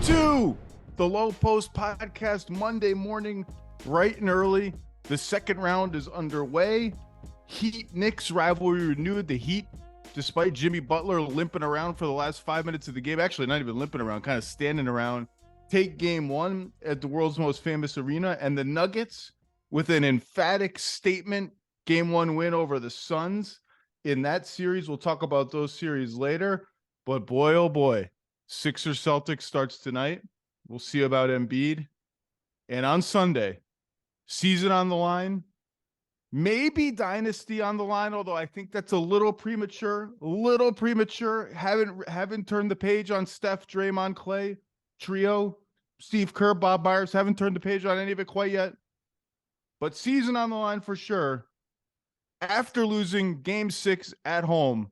to the Lowe Post Podcast Monday morning, bright and early. The second round is underway. Heat Knicks rivalry renewed. The Heat, despite Jimmy Butler limping around for the last 5 minutes of the game, actually not even limping around, kind of standing around, take game one at the world's most famous arena. And the Nuggets, with an emphatic statement, game one win over the Suns in that series. We'll talk about those series later. But boy, oh boy, Sixers Celtics starts tonight. We'll see about Embiid. And on Sunday, season on the line, maybe dynasty on the line, although I think that's a little premature. Haven't turned the page on Steph, Draymond, Clay trio. Steve Kerr, Bob Myers, haven't turned the page on any of it quite yet. But season on the line for sure. After losing game 6 at home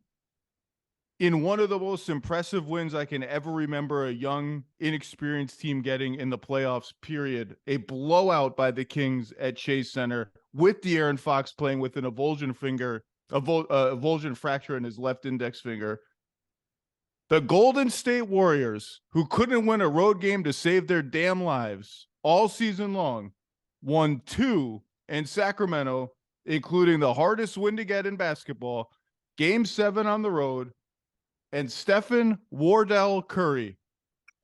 in one of the most impressive wins I can ever remember a young, inexperienced team getting in the playoffs, period. A blowout by the Kings at Chase Center with De'Aaron Fox playing with an avulsion fracture in his left index finger. The Golden State Warriors, who couldn't win a road game to save their damn lives all season long, won 2 in Sacramento, including the hardest win to get in basketball, Game 7 on the road. And Stephen Wardell Curry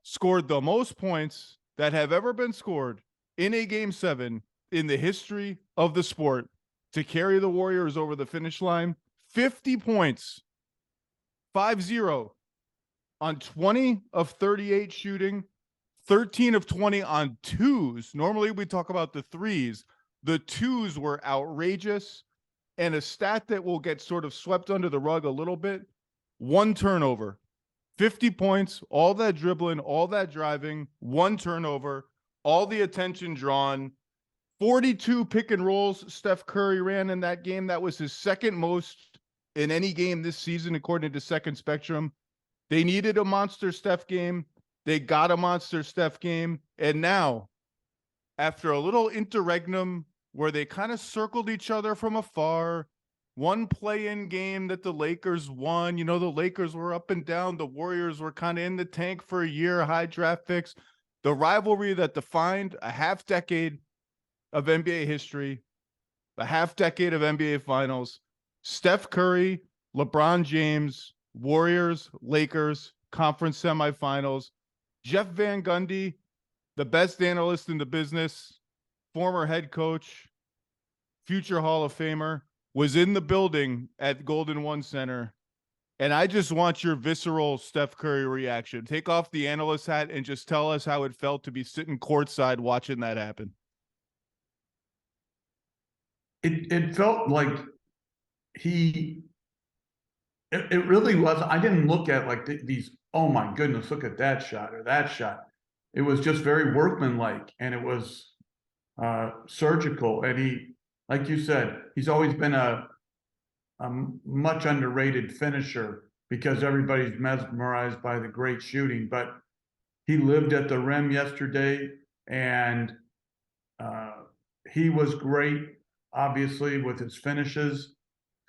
scored the most points that have ever been scored in a Game 7 in the history of the sport to carry the Warriors over the finish line. 50 points, 5-0 on 20 of 38 shooting, 13 of 20 on twos. Normally we talk about the threes. The twos were outrageous. And a stat that will get sort of swept under the rug a little bit, 1 turnover, 50 points, all that dribbling, all that driving, 1 turnover, all the attention drawn, 42 pick and rolls Steph Curry ran in that game. That was his second most in any game this season, according to Second Spectrum. They needed a monster Steph game. They got a monster Steph game. And now, after a little interregnum where they kind of circled each other from afar, one play-in game that the Lakers won. You know, the Lakers were up and down. The Warriors were kind of in the tank for a year, high draft picks. The rivalry that defined a half decade of NBA history, a half decade of NBA finals. Steph Curry, LeBron James, Warriors, Lakers, conference semifinals. Jeff Van Gundy, the best analyst in the business, former head coach, future Hall of Famer, was in the building at Golden One Center. And I just want your visceral Steph Curry reaction. Take off the analyst hat and just tell us how it felt to be sitting courtside watching that happen. It felt like it really was. I didn't look at like these, oh my goodness, look at that shot or that shot. It was just very workmanlike, and it was surgical. And he, like you said, he's always been a much underrated finisher because everybody's mesmerized by the great shooting. But he lived at the rim yesterday, and he was great, obviously, with his finishes.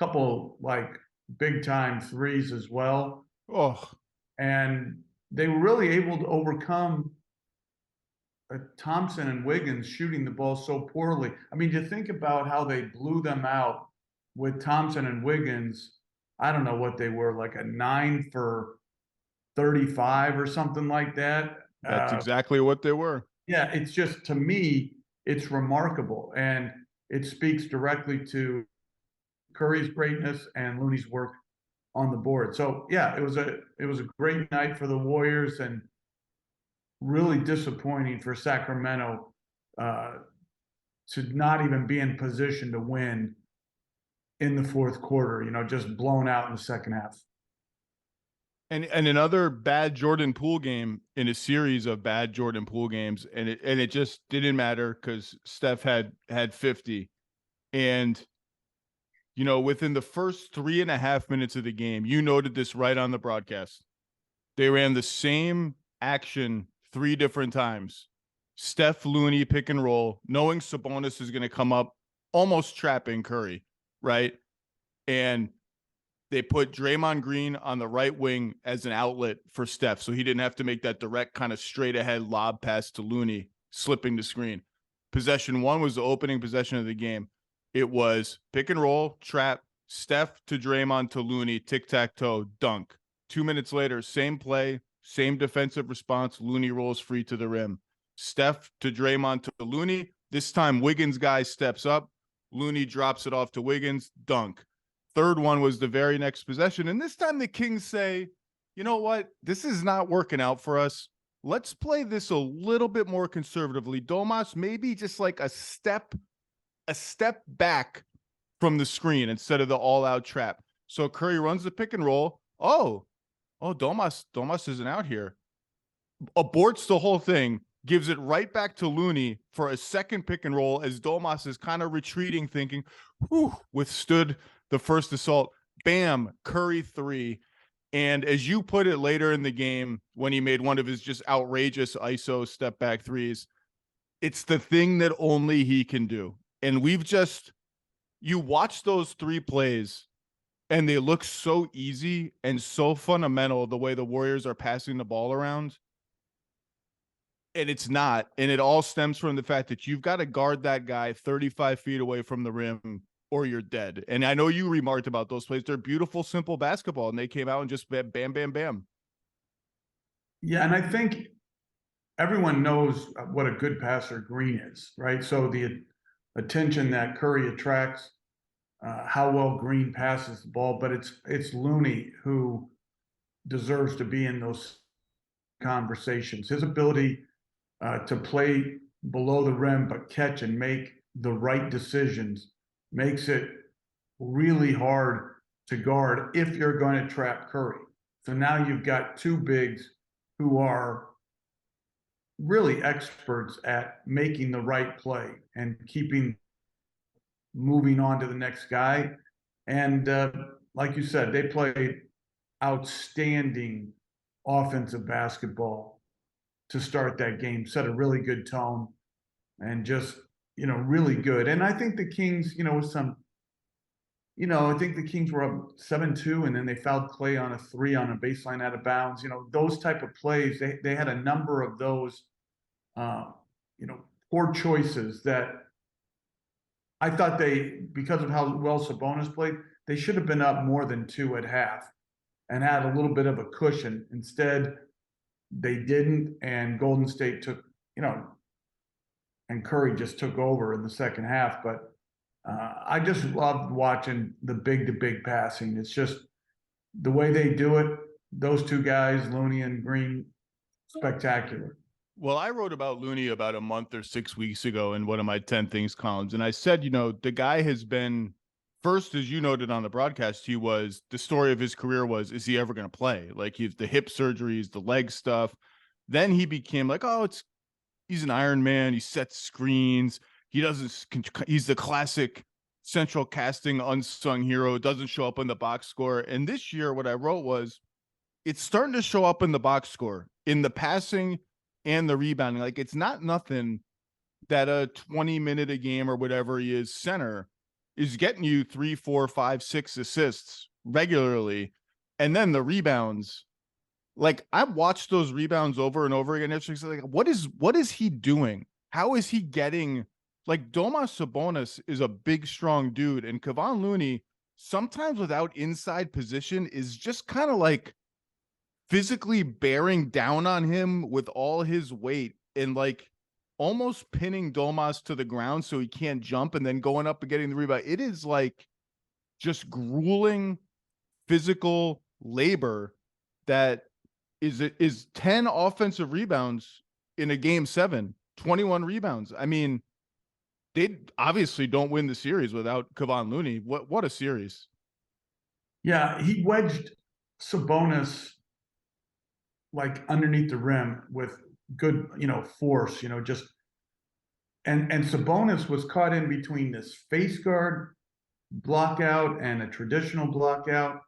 A couple like big time threes as well. Oh, and they were really able to overcome Thompson and Wiggins shooting the ball so poorly. I mean, to think about how they blew them out with Thompson and Wiggins, I don't know what they were, like a 9 for 35 or something like that. that's exactly what they were. Yeah, it's just, to me, it's remarkable. And it speaks directly to Curry's greatness and Looney's work on the board. So yeah, it was a great night for the Warriors, and really disappointing for Sacramento to not even be in position to win in the fourth quarter, you know, just blown out in the second half. And another bad Jordan Poole game in a series of bad Jordan Poole games, and it just didn't matter because Steph had 50. And you know, within the first 3.5 minutes of the game, you noted this right on the broadcast. They ran the same action 3 different times. Steph, Looney, pick and roll, knowing Sabonis is going to come up, almost trapping Curry, right? And They put Draymond Green on the right wing as an outlet for Steph, so he didn't have to make that direct kind of straight ahead lob pass to Looney, slipping the screen. Possession one was the opening possession of the game. It was pick and roll, trap, Steph to Draymond to Looney, tic-tac-toe, dunk. 2 minutes later, same play, same defensive response. Looney rolls free to the rim. Steph to Draymond to Looney. This time, Wiggins' guy steps up. Looney drops it off to Wiggins, dunk. Third one was the very next possession. And this time the Kings say, you know what? This is not working out for us. Let's play this a little bit more conservatively. Domas, maybe just like a step back from the screen instead of the all-out trap. So Curry runs the pick and roll. Oh, Domas isn't out here. Aborts the whole thing, gives it right back to Looney for a second pick and roll as Domas is kind of retreating, thinking, whew, withstood the first assault. Bam, Curry 3. And as you put it later in the game, when he made one of his just outrageous ISO step back threes, it's the thing that only he can do. And you watch those 3 plays and they look so easy and so fundamental the way the Warriors are passing the ball around. And it's not. And it all stems from the fact that you've got to guard that guy 35 feet away from the rim or you're dead. And I know you remarked about those plays. They're beautiful, simple basketball. And they came out and just bam, bam, bam. Yeah, and I think everyone knows what a good passer Green is, right? So the attention that Curry attracts, how well Green passes the ball, but it's Looney who deserves to be in those conversations. His ability to play below the rim but catch and make the right decisions makes it really hard to guard if you're going to trap Curry. So now you've got 2 bigs who are really experts at making the right play and moving on to the next guy. And like you said, they played outstanding offensive basketball to start that game, set a really good tone, and just, really good. And I think the Kings, with some, I think the Kings were up 7-2, and then they fouled Clay on a 3 on a baseline out of bounds. Those type of plays, they had a number of those, poor choices that I thought because of how well Sabonis played, they should have been up more than 2 at half and had a little bit of a cushion. Instead, they didn't, and Golden State took, and Curry just took over in the second half. But I just loved watching the big-to-big passing. It's just the way they do it. Those 2 guys, Looney and Green, spectacular. Well, I wrote about Looney about a month or 6 weeks ago in one of my 10 Things columns. And I said, the guy has been, first, as you noted on the broadcast, the story of his career was, is he ever going to play? Like, he's the hip surgeries, the leg stuff. Then he became like, he's an Iron Man. He sets screens. He's the classic central casting unsung hero, doesn't show up in the box score. And this year, what I wrote was, it's starting to show up in the box score, in the passing and the rebounding. Like, it's not nothing that a 20-minute a game or whatever he is center is getting you 3, 4, 5, 6 assists regularly. And then the rebounds, like, I've watched those rebounds over and over again. It's like, what is he doing? How is he getting, like, Domas Sabonis is a big, strong dude. And Kevon Looney, sometimes without inside position, is just kind of like physically bearing down on him with all his weight and like almost pinning Domas to the ground so he can't jump and then going up and getting the rebound. It is like just grueling physical labor that is 10 offensive rebounds in a game 7, 21 rebounds. I mean, they obviously don't win the series without Kevon Looney. What a series. Yeah, he wedged Sabonis like underneath the rim with good, force, just and Sabonis was caught in between this face guard block out and a traditional block out,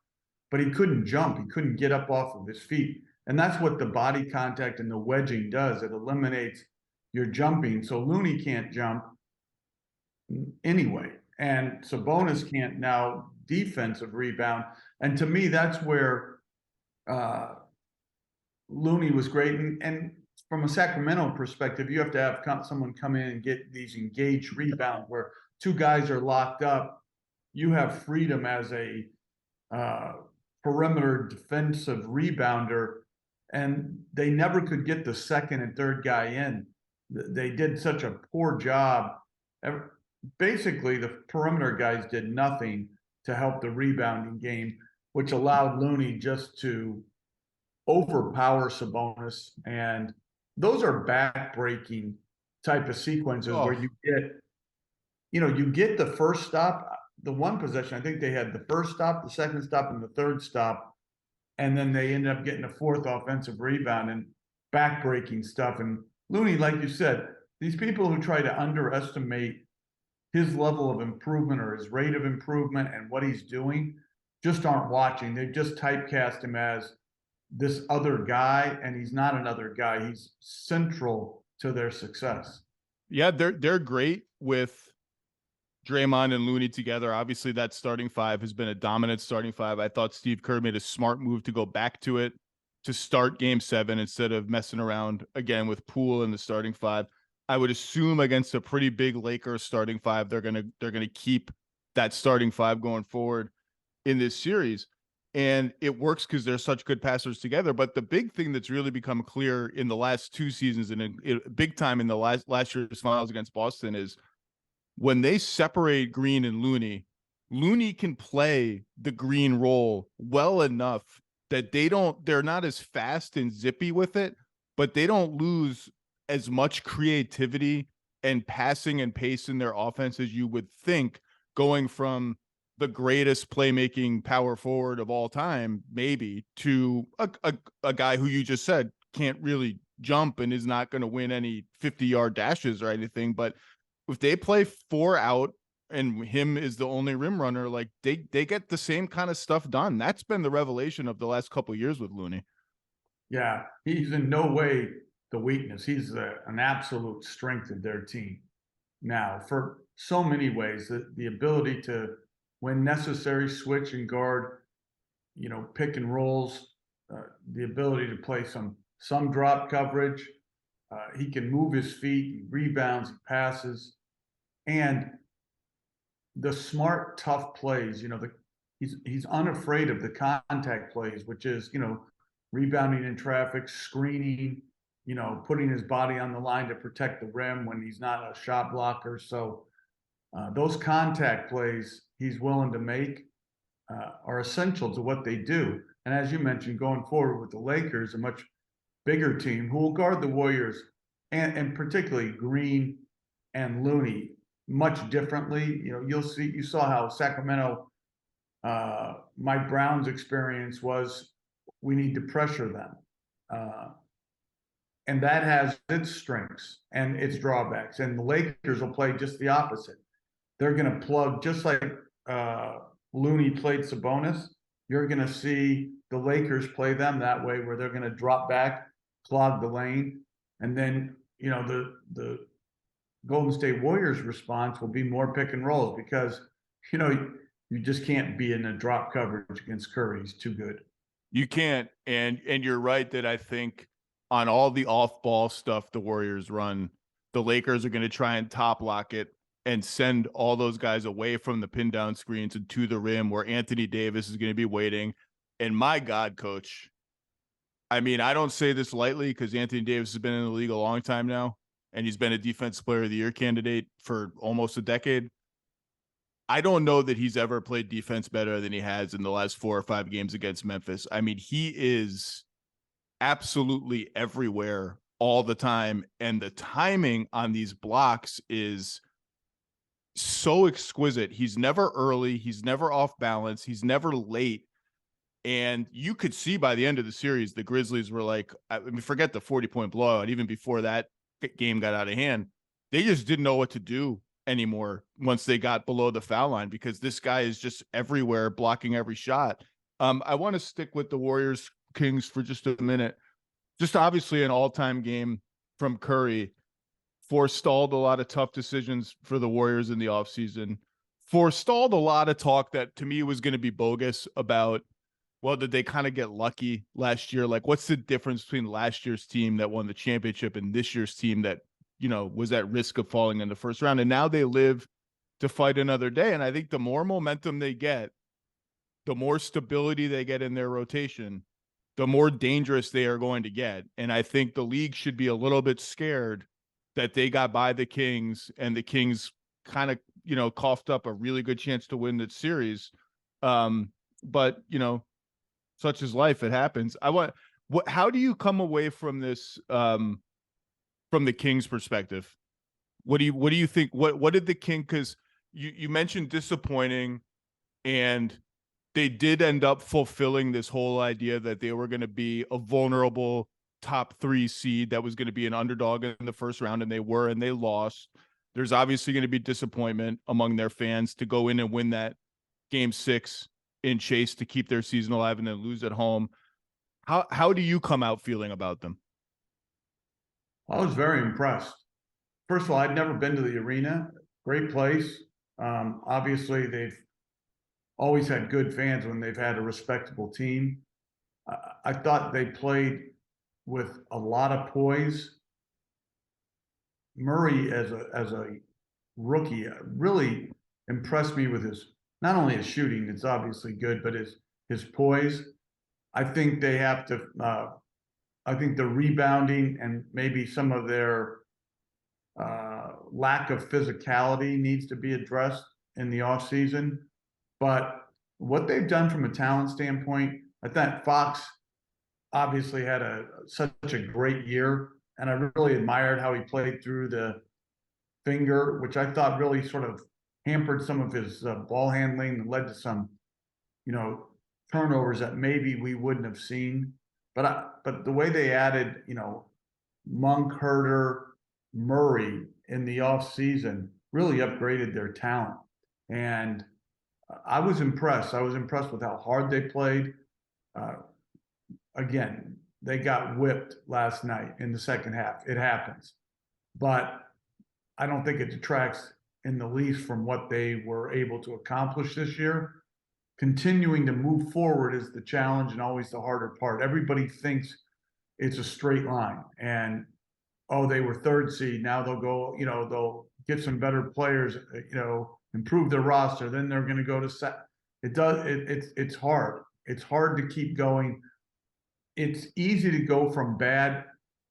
but he couldn't jump. He couldn't get up off of his feet. And that's what the body contact and the wedging does. It eliminates your jumping. So Looney can't jump anyway. And Sabonis can't now defensive rebound. And to me, that's where Looney was great. And from a Sacramento perspective, you have to have someone come in and get these engaged rebounds where two guys are locked up. You have freedom as a perimeter defensive rebounder, and they never could get the second and third guy in. They did such a poor job. Basically, the perimeter guys did nothing to help the rebounding game, which allowed Looney just to overpower Sabonis. And those are back-breaking type of sequences where you get the first stop, the one possession. I think they had the first stop, the second stop, and the third stop, and then they ended up getting a fourth offensive rebound and back-breaking stuff. And Looney, like you said, these people who try to underestimate his level of improvement or his rate of improvement and what he's doing just aren't watching. They've just typecast him as this other guy, and he's not another guy. He's central to their success. Yeah, they're great with Draymond and Looney together. Obviously, that starting five has been a dominant starting five. I thought Steve Kerr made a smart move to go back to it to start Game 7 instead of messing around again with Poole in the starting five. I would assume against a pretty big Lakers starting five, they're gonna keep that starting five going forward in this series. And it works because they're such good passers together. But the big thing that's really become clear in the last two seasons and big time in the last year's finals against Boston is when they separate Green and Looney, Looney can play the Green role well enough that they're not as fast and zippy with it, but they don't lose as much creativity and passing and pace in their offense as you would think, going from the greatest playmaking power forward of all time, maybe, to a guy who you just said can't really jump and is not going to win any 50-yard dashes or anything. But if they play 4 out and him is the only rim runner, like they get the same kind of stuff done. That's been the revelation of the last couple of years with Looney. Yeah, he's in no way the weakness. He's an absolute strength of their team now for so many ways. The ability to, when necessary, switch and guard, pick and rolls, the ability to play some drop coverage. He can move his feet, he rebounds, he passes, and the smart, tough plays. He's unafraid of the contact plays, which is rebounding in traffic, screening, putting his body on the line to protect the rim when he's not a shot blocker. So those contact plays he's willing to make are essential to what they do. And as you mentioned, going forward with the Lakers, a much bigger team who will guard the Warriors and particularly Green and Looney much differently. You saw how Sacramento, Mike Brown's experience was, we need to pressure them. And that has its strengths and its drawbacks. And the Lakers will play just the opposite. They're going to plug, just like Looney played Sabonis, you're going to see the Lakers play them that way, where they're going to drop back, clog the lane, and then the Golden State Warriors response will be more pick and rolls because you just can't be in a drop coverage against Curry. He's too good. You can't, and you're right that I think on all the off-ball stuff the Warriors run, the Lakers are going to try and top lock it and send all those guys away from the pin down screens and to the rim where Anthony Davis is going to be waiting. And my God, coach, I mean, I don't say this lightly because Anthony Davis has been in the league a long time now, and he's been a Defensive Player of the Year candidate for almost a decade. I don't know that he's ever played defense better than he has in the last 4 or 5 games against Memphis. I mean, he is absolutely everywhere all the time, and the timing on these blocks is so exquisite. He's never early, he's never off balance, he's never late. And you could see by the end of the series, the Grizzlies were like, I mean, forget the 40-point blowout. Even before that game got out of hand, they just didn't know what to do anymore once they got below the foul line because this guy is just everywhere, blocking every shot. I want to stick with the Warriors Kings for just a minute. Just obviously an all-time game from Curry, forestalled a lot of tough decisions for the Warriors in the offseason, forestalled a lot of talk that to me was going to be bogus about, well, did they kind of get lucky last year? Like, what's the difference between last year's team that won the championship and this year's team that, was at risk of falling in the first round? And now they live to fight another day. And I think the more momentum they get, the more stability they get in their rotation, the more dangerous they are going to get. And I think the league should be a little bit scared that they got by the Kings and the Kings kind of, coughed up a really good chance to win the series. But, such is life. It happens. How do you come away from this, from the Kings perspective? What do you think? What did the King, cause you mentioned disappointing, and they did end up fulfilling this whole idea that they were going to be a vulnerable top 3 seed that was going to be an underdog in the first round, and they were, and they lost. There's obviously going to be disappointment among their fans to go in and win that game 6 in Chase to keep their season alive and then lose at home. How do you come out feeling about them? I was very impressed. First of all, I'd never been to the arena. Great place. Obviously, they've always had good fans when they've had a respectable team. I thought they played with a lot of poise. Murray, as a rookie, really impressed me with not only his shooting, it's obviously good, but his poise. I think they have to. I think the rebounding and maybe some of their lack of physicality needs to be addressed in the offseason. But what they've done from a talent standpoint, I thought Fox obviously had such a great year, and I really admired how he played through the finger, which I thought really sort of hampered some of his ball handling and led to some, turnovers that maybe we wouldn't have seen. But the way they added, Monk, Herter, Murray in the offseason really upgraded their talent. And I was impressed. I was impressed with how hard they played. Again, they got whipped last night in the second half. It happens. But I don't think it detracts in the least from what they were able to accomplish this year. Continuing to move forward is the challenge and always the harder part. Everybody thinks it's a straight line and, they were 3rd seed. Now they'll go, they'll get some better players, improve their roster. Then they're going to go to set. It's hard. It's hard to keep going. It's easy to go from bad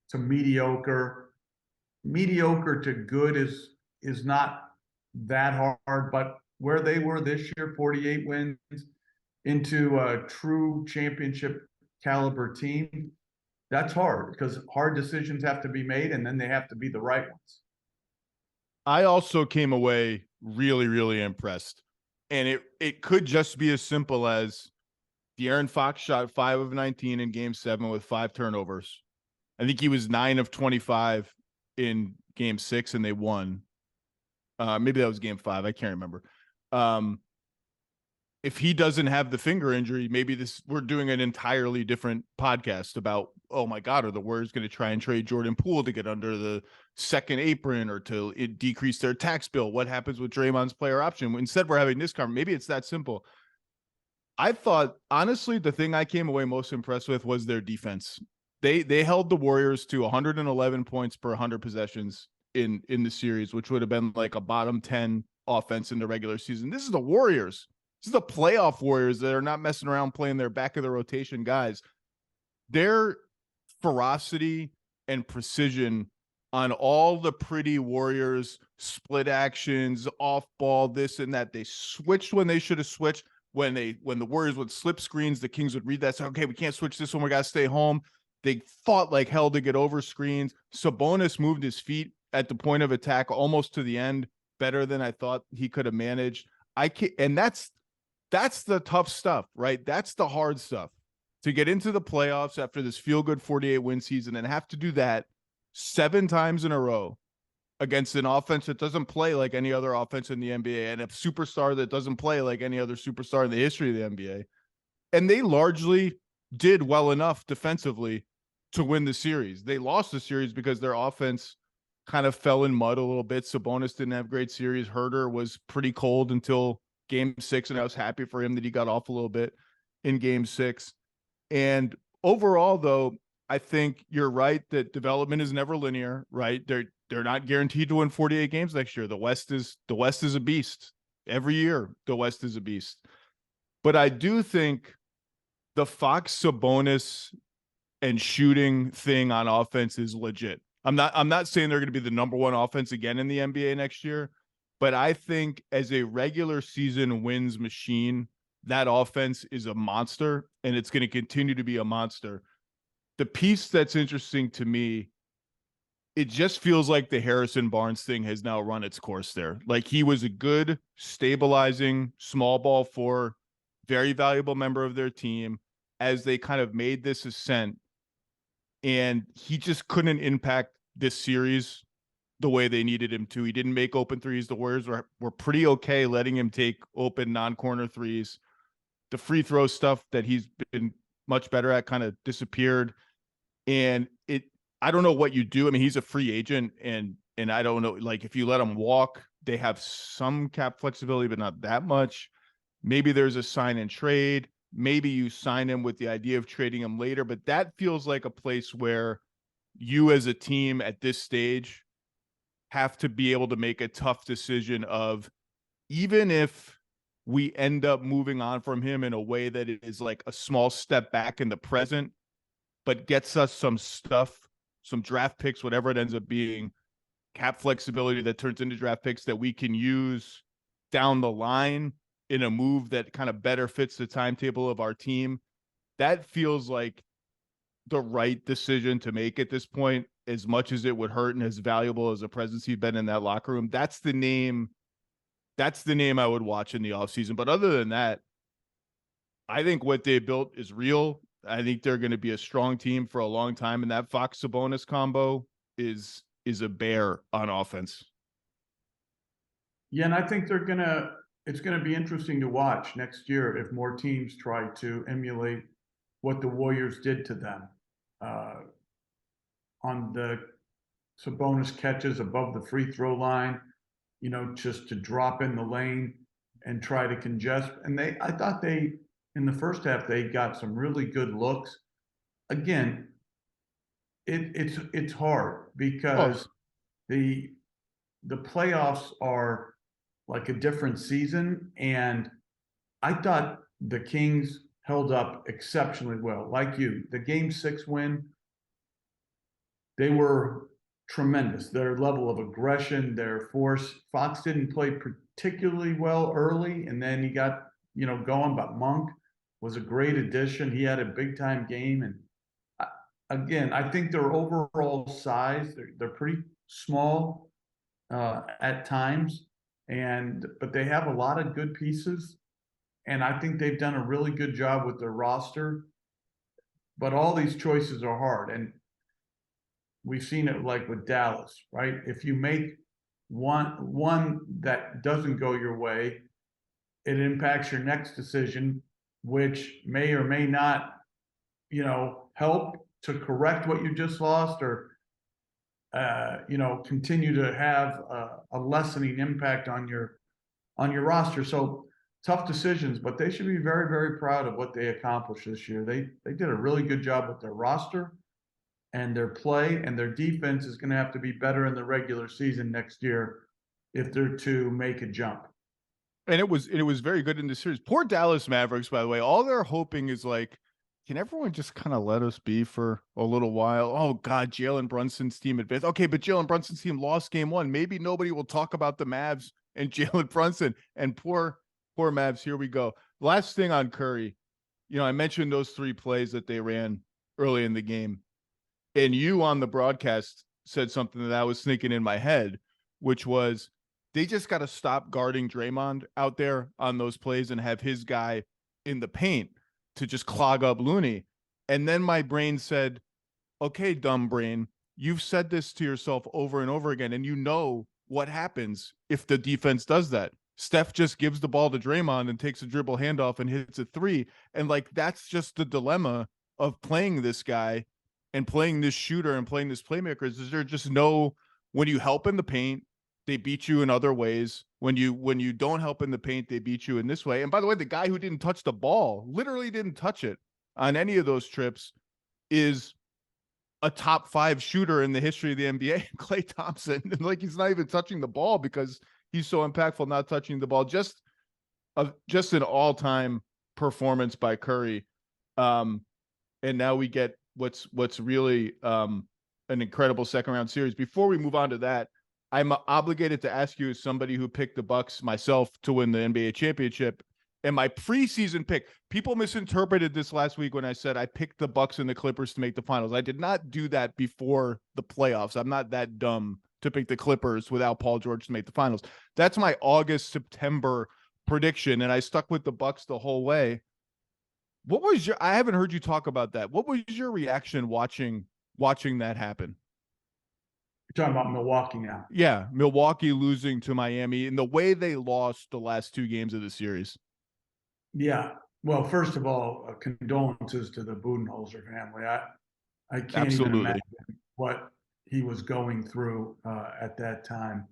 to mediocre. Mediocre to good is not that hard, but where they were this year, 48 wins into a true championship caliber team, that's hard because hard decisions have to be made and then they have to be the right ones. I also came away really, really impressed. And it could just be as simple as De'Aaron Fox shot 5 of 19 in game 7 with 5 turnovers. I think he was 9 of 25 in game 6 and they won. Maybe that was game 5. I can't remember. If he doesn't have the finger injury, maybe we're doing an entirely different podcast about, oh my God, are the Warriors going to try and trade Jordan Poole to get under the second apron or to decrease their tax bill? What happens with Draymond's player option? Instead, we're having this conversation. Maybe it's that simple. I thought, honestly, the thing I came away most impressed with was their defense. They held the Warriors to 111 points per 100 possessions in the series, which would have been like a bottom 10 offense in the regular season. This is the Warriors. This is the playoff Warriors that are not messing around playing their back of the rotation guys. Their ferocity and precision on all the pretty Warriors split actions, off ball, this and that. They switched when they should have switched. When the Warriors would slip screens, the Kings would read that. Say, okay, we can't switch this one. We got to stay home. They fought like hell to get over screens. Sabonis moved his feet at the point of attack almost to the end better than I thought he could have managed. And that's the tough stuff, right? That's the hard stuff. To get into the playoffs after this feel-good 48-win season and have to do that 7 times in a row against an offense that doesn't play like any other offense in the NBA and a superstar that doesn't play like any other superstar in the history of the NBA. And they largely did well enough defensively to win the series. They lost the series because their offense kind of fell in mud a little bit. Sabonis didn't have great series. Herter was pretty cold until game 6, and I was happy for him that he got off a little bit in game 6. And overall, though, I think you're right that development is never linear, right? They're not guaranteed to win 48 games next year. The West is a beast. Every year, the West is a beast. But I do think the Fox Sabonis and shooting thing on offense is legit. I'm not saying they're going to be the number one offense again in the NBA next year, but I think as a regular season wins machine, that offense is a monster, and it's going to continue to be a monster. The piece that's interesting to me, it just feels like the Harrison Barnes thing has now run its course there. Like, he was a good, stabilizing, small ball four, very valuable member of their team as they kind of made this ascent, and he just couldn't impact this series the way they needed him to. He didn't make open threes. The Warriors were pretty okay letting him take open non-corner threes. The free throw stuff that he's been much better at kind of disappeared. And I don't know what you do. I mean, he's a free agent, and I don't know, like, if you let him walk, they have some cap flexibility, but not that much. Maybe there's a sign and trade. Maybe you sign him with the idea of trading him later, but that feels like a place where you as a team at this stage have to be able to make a tough decision of, even if we end up moving on from him in a way that it is like a small step back in the present, but gets us some stuff, some draft picks, whatever it ends up being, cap flexibility that turns into draft picks that we can use down the line in a move that kind of better fits the timetable of our team. That feels like the right decision to make at this point, as much as it would hurt and as valuable as a presence he's been in that locker room. That's the name I would watch in the offseason. But other than that, I think what they built is real. I think they're going to be a strong team for a long time. And that Fox Sabonis combo is a bear on offense. Yeah, and I think it's going to be interesting to watch next year if more teams try to emulate what the Warriors did to them on the Sabonis catches above the free throw line, just to drop in the lane and try to congest. And I thought in the first half, they got some really good looks. Again, it's hard because the playoffs are like a different season, and I thought the Kings held up exceptionally well. Like you, the Game 6 win, they were tremendous. Their level of aggression, their force. Fox didn't play particularly well early, and then he got going. But Monk was a great addition. He had a big time game, and again, I think their overall size, they're pretty small at times, but they have a lot of good pieces, and I think they've done a really good job with their roster. But all these choices are hard, and we've seen it like with Dallas, right? If you make one that doesn't go your way, it impacts your next decision, which may or may not, help to correct what you just lost, or continue to have a lessening impact on your roster. So tough decisions, but they should be very, very proud of what they accomplished this year. They did a really good job with their roster and their play, and their defense is going to have to be better in the regular season next year if they're to make a jump. And it was very good in the series. Poor Dallas Mavericks, by the way. All they're hoping is, like, can everyone just kind of let us be for a little while? Oh God, Jalen Brunson's team advanced. Okay, but Jalen Brunson's team lost game 1. Maybe nobody will talk about the Mavs and Jalen Brunson, and poor Mavs. Here we go. Last thing on Curry. I mentioned those 3 plays that they ran early in the game, and you on the broadcast said something that I was thinking in my head, which was, they just got to stop guarding Draymond out there on those plays and have his guy in the paint to just clog up Looney. And then my brain said, okay, dumb brain, you've said this to yourself over and over again, and you know what happens if the defense does that. Steph just gives the ball to Draymond and takes a dribble handoff and hits a 3. And, like, that's just the dilemma of playing this guy and playing this shooter and playing this playmaker, is there just no when you help in the paint, they beat you in other ways. When you don't help in the paint, they beat you in this way. And by the way, the guy who didn't touch the ball, literally didn't touch it on any of those trips, is a top 5 shooter in the history of the NBA, Klay Thompson. And like, he's not even touching the ball because he's so impactful not touching the ball. Just an all-time performance by Curry. And now we get what's really an incredible second round series. Before we move on to that, I'm obligated to ask you, as somebody who picked the Bucks myself to win the NBA championship, and my preseason pick, people misinterpreted this last week when I said I picked the Bucks and the Clippers to make the finals. I did not do that before the playoffs. I'm not that dumb to pick the Clippers without Paul George to make the finals. That's my August, September prediction, and I stuck with the Bucks the whole way. What was I haven't heard you talk about that. What was your reaction watching that happen? You're talking about Milwaukee now. Yeah, Milwaukee losing to Miami and the way they lost the last 2 games of the series. Yeah. Well, first of all, condolences to the Budenholzer family. I can't even imagine what he was going through at that time.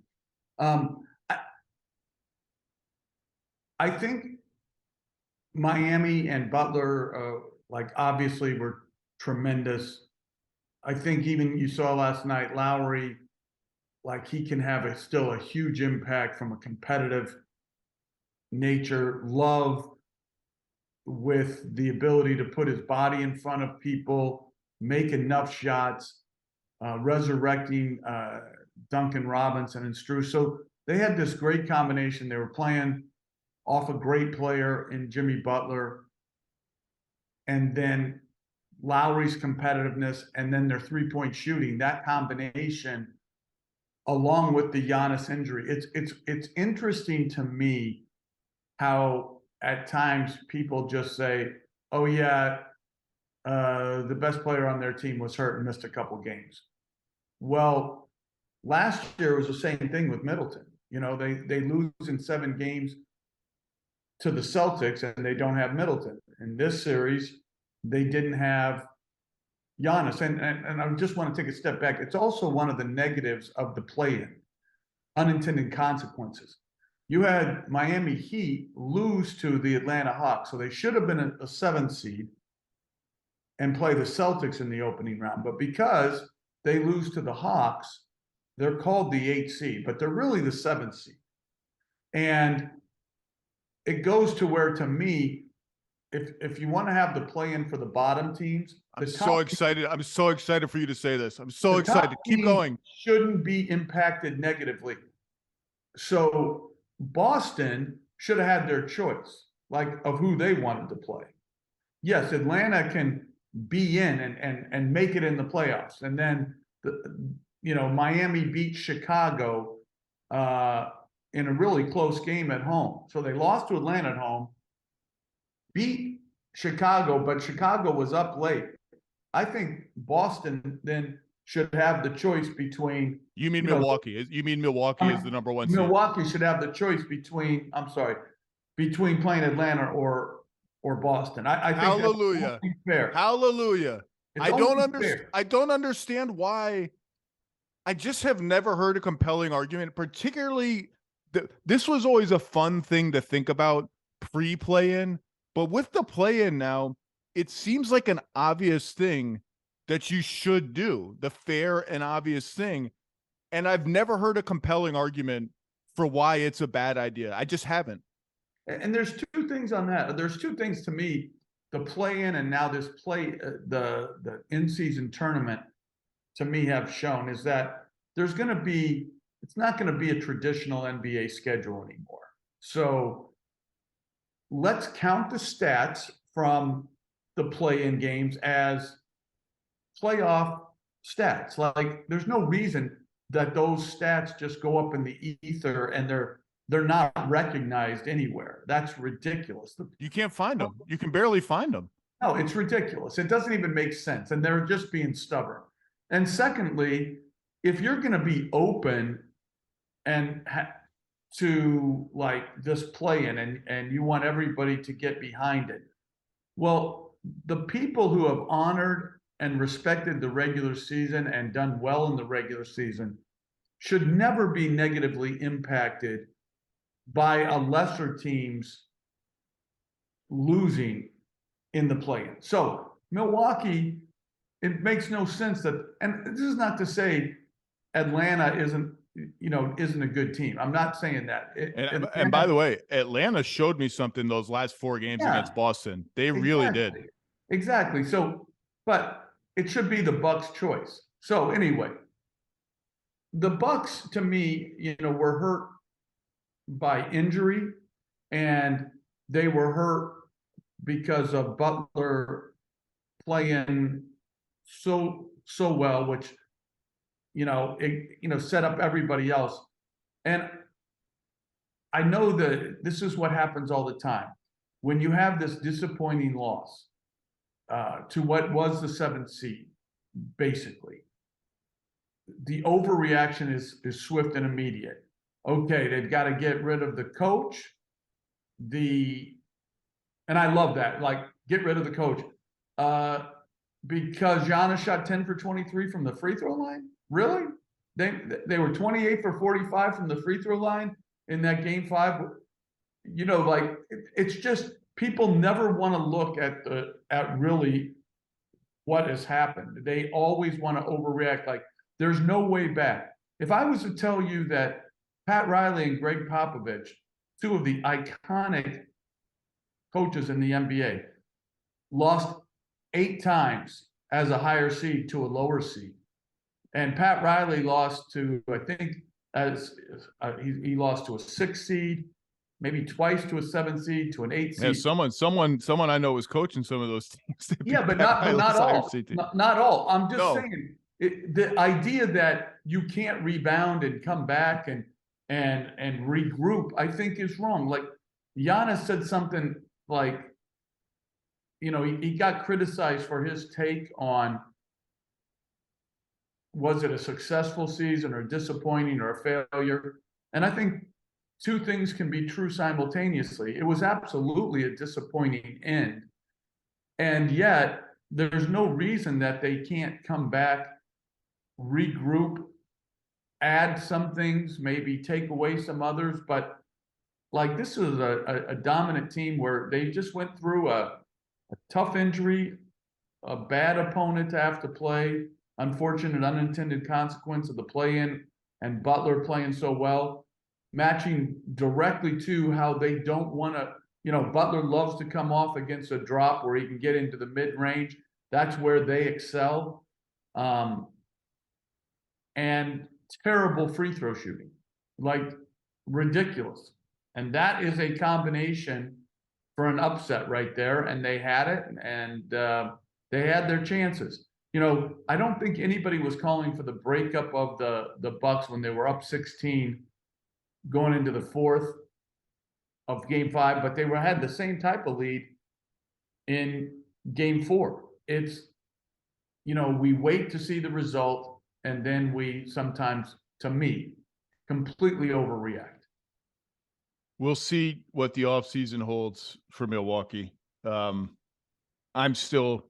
I think Miami and Butler, like, obviously were tremendous. I think even you saw last night, Lowry, like, he can have still a huge impact from a competitive nature. Love, with the ability to put his body in front of people, make enough shots, resurrecting Duncan Robinson and Strus. So they had this great combination. They were playing off a great player in Jimmy Butler, and then Lowry's competitiveness, and then their three-point shooting. That combination, along with the Giannis injury, it's interesting to me how at times people just say, "Oh yeah, the best player on their team was hurt and missed a couple games." Well, last year was the same thing with Middleton. You know, they lose in 7 games to the Celtics, and they don't have Middleton. In this series, they didn't have Giannis. And I just want to take a step back. It's also one of the negatives of the play-in, unintended consequences. You had Miami Heat lose to the Atlanta Hawks, so they should have been a 7th seed and play the Celtics in the opening round. But because they lose to the Hawks, they're called the 8th seed, but they're really the 7th seed. And it goes to where, to me, if you want to have the play-in for the bottom teams, I'm so excited. I'm so excited for you to say this. I'm so excited. Keep going. Shouldn't be impacted negatively. So Boston should have had their choice, like, of who they wanted to play. Yes, Atlanta can be in and make it in the playoffs, and then Miami beat Chicago in a really close game at home. So they lost to Atlanta at home, beat Chicago, but Chicago was up late. I think Boston then should have the choice between. You mean Milwaukee? You mean Milwaukee is the number 1 seed? Milwaukee should have the choice between. I'm sorry, between playing Atlanta or Boston. I think hallelujah. That's fair. Hallelujah. I don't understand why. I just have never heard a compelling argument, particularly this was always a fun thing to think about pre-play-in, but with the play-in now, it seems like an obvious thing that you should do, the fair and obvious thing. And I've never heard a compelling argument for why it's a bad idea. I just haven't. And there's 2 things on that. There's 2 things to me: the play-in and now this the in-season tournament, to me, have shown is that it's not going to be a traditional NBA schedule anymore. So let's count the stats from the play-in games as playoff stats. Like, there's no reason that those stats just go up in the ether and they're not recognized anywhere. That's ridiculous. You can't find them. You can barely find them. No, it's ridiculous. It doesn't even make sense. And they're just being stubborn. And secondly, if you're going to be open and to, like, this play-in and you want everybody to get behind it, well, the people who have honored and respected the regular season and done well in the regular season should never be negatively impacted by a lesser team's losing in the play-in. So Milwaukee, it makes no sense that, and this is not to say Atlanta isn't a good team. I'm not saying that. And by the way, Atlanta showed me something those last 4 games against Boston. They really did. Exactly. So, but it should be the Bucks' choice. So anyway, the Bucks to me, were hurt by injury, and they were hurt because of Butler playing so well, which set up everybody else. And I know that this is what happens all the time when you have this disappointing loss to what was the 7th seed. Basically, the overreaction is swift and immediate. Okay, they've got to get rid of the coach. And I love that, like, get rid of the coach. Because Giannis shot 10 for 23 from the free throw line? Really? They were 28 for 45 from the free throw line in that game 5. It's just, people never want to look at really what has happened. They always want to overreact, like there's no way back. If I was to tell you that Pat Riley and Greg Popovich, 2 of the iconic coaches in the NBA, lost 8 times as a higher seed to a lower seed, and Pat Riley lost to, I think, he lost to a 6 seed, maybe twice to a 7 seed, to an 8 seed. Yeah, someone I know was coaching some of those teams. Yeah, but not all. Not all. I'm just saying, the idea that you can't rebound and come back and regroup, I think, is wrong. Like, Giannis said something like, he got criticized for his take on, was it a successful season or disappointing or a failure? And I think 2 things can be true simultaneously. It was absolutely a disappointing end. And yet there's no reason that they can't come back, regroup, add some things, maybe take away some others. But like, this is a dominant team where they just went through a tough injury, a bad opponent to have to play, unfortunate unintended consequence of the play-in, and Butler playing so well, matching directly to how they don't want to, Butler loves to come off against a drop where he can get into the mid-range. That's where they excel. And terrible free throw shooting, like ridiculous. And that is a combination for an upset right there. And they had it, and they had their chances. I don't think anybody was calling for the breakup of the Bucks when they were up 16 going into the 4th of game 5, but they had the same type of lead in game 4. It's, we wait to see the result, and then we sometimes, to me, completely overreact. We'll see what the offseason holds for Milwaukee. I'm still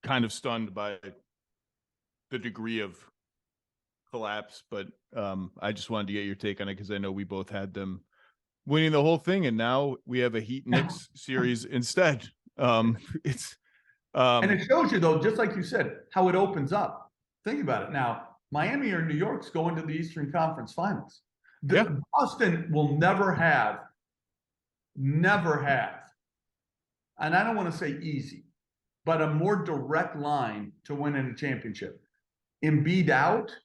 kind of stunned by the degree of collapse, but I just wanted to get your take on it because I know we both had them winning the whole thing, and now we have a Heat Knicks series instead. And it shows you, though, just like you said, how it opens up. Think about it. Now, Miami or New York's going to the Eastern Conference Finals. Boston will never have, and I don't want to say easy, but a more direct line to winning a championship. Embiid out,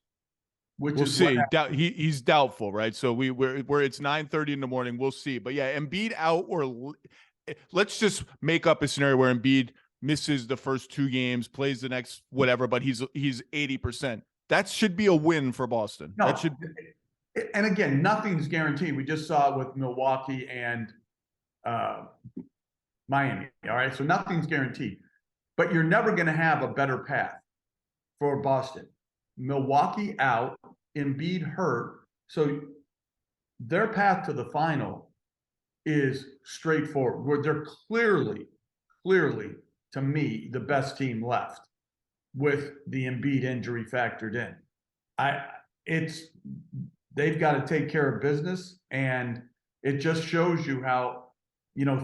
which we'll see. He's doubtful, right? So we're it's 9:30 in the morning. We'll see. But yeah, Embiid out, or let's just make up a scenario where Embiid misses the first 2 games, plays the next whatever, but he's 80%. That should be a win for Boston. No, that should. And again, nothing's guaranteed. We just saw it with Milwaukee and Miami. All right, so nothing's guaranteed, but you're never going to have a better path for Boston. Milwaukee out, Embiid hurt, so their path to the final is straightforward. Where they're clearly, to me, the best team left with the Embiid injury factored in. they've got to take care of business, and it just shows you how,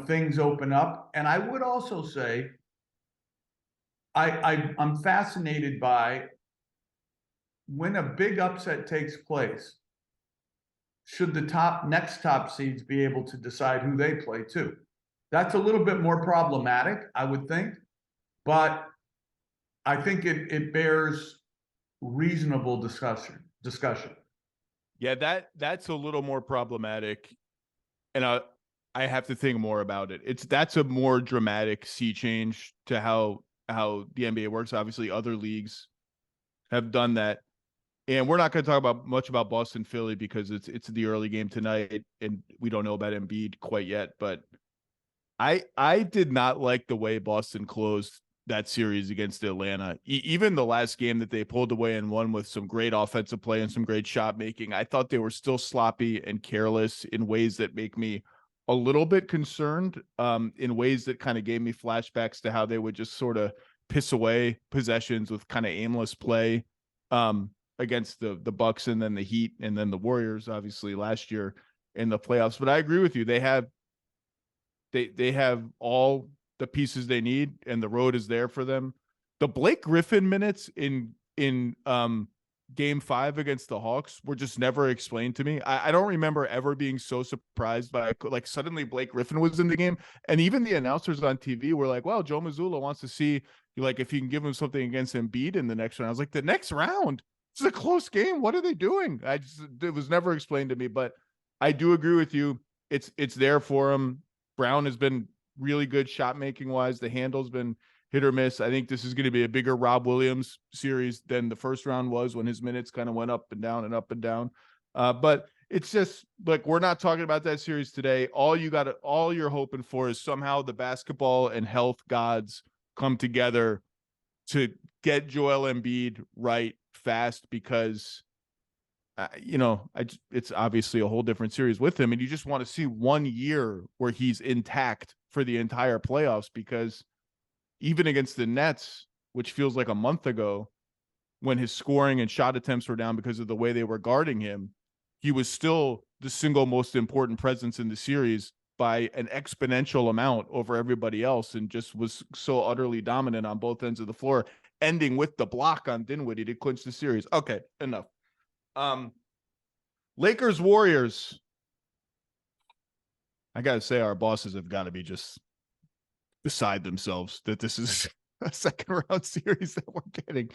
things open up. And I would also say, I'm fascinated by when a big upset takes place, should the next top seeds be able to decide who they play too? That's a little bit more problematic, I would think, but I think it bears reasonable discussion. Yeah, that's a little more problematic, and I have to think more about it. That's a more dramatic sea change to how the NBA works. Obviously, other leagues have done that, and we're not going to talk about much about Boston Philly because it's the early game tonight, and we don't know about Embiid quite yet. But I did not like the way Boston closed that series against Atlanta. Even the last game that they pulled away and won with some great offensive play and some great shot making, I thought they were still sloppy and careless in ways that make me a little bit concerned, in ways that kind of gave me flashbacks to how they would just sort of piss away possessions with kind of aimless play, against the Bucks and then the Heat and then the Warriors, obviously last year in the playoffs. But I agree with you. They have all the pieces they need, and the road is there for them. The Blake Griffin minutes in game 5 against the Hawks were just never explained to me. I don't remember ever being so surprised by, like, suddenly Blake Griffin was in the game. And even the announcers on TV were like, well, Joe Mazzulla wants to see, like, if you can give him something against Embiid in the next round. I was like, the next round? It's a close game. What are they doing? It was never explained to me, but I do agree with you. It's there for him. Brown has been really good shot making wise. The handle's been hit or miss. I think this is going to be a bigger Rob Williams series than the first round was, when his minutes kind of went up and down and up and down. But it's just like, we're not talking about that series today. All you're hoping for is somehow the basketball and health gods come together to get Joel Embiid right fast, because it's obviously a whole different series with him, and you just want to see 1 year where he's intact for the entire playoffs, because even against the Nets, which feels like a month ago, when his scoring and shot attempts were down because of the way they were guarding him, he was still the single most important presence in the series by an exponential amount over everybody else, and just was so utterly dominant on both ends of the floor, ending with the block on Dinwiddie to clinch the series. Okay, enough. Lakers Warriors. I gotta say, our bosses have got to be just beside themselves that this is a second round series that we're getting.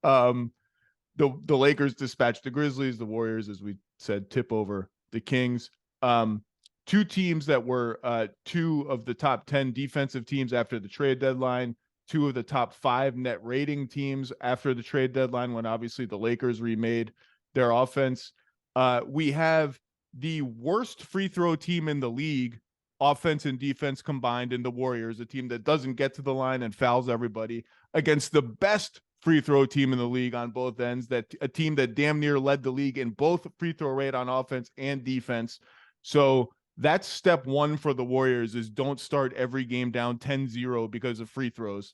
The Lakers dispatched the Grizzlies. The Warriors, as we said, tip over the Kings. Two teams that were two of the top 10 defensive teams after the trade deadline, two of the top 5 net rating teams after the trade deadline, when obviously the Lakers remade their offense. We have the worst free throw team in the league, offense and defense combined, in the Warriors, a team that doesn't get to the line and fouls everybody, against the best free throw team in the league on both ends, that a team that damn near led the league in both free throw rate on offense and defense. So that's step one for the Warriors, is don't start every game down 10-0 because of free throws.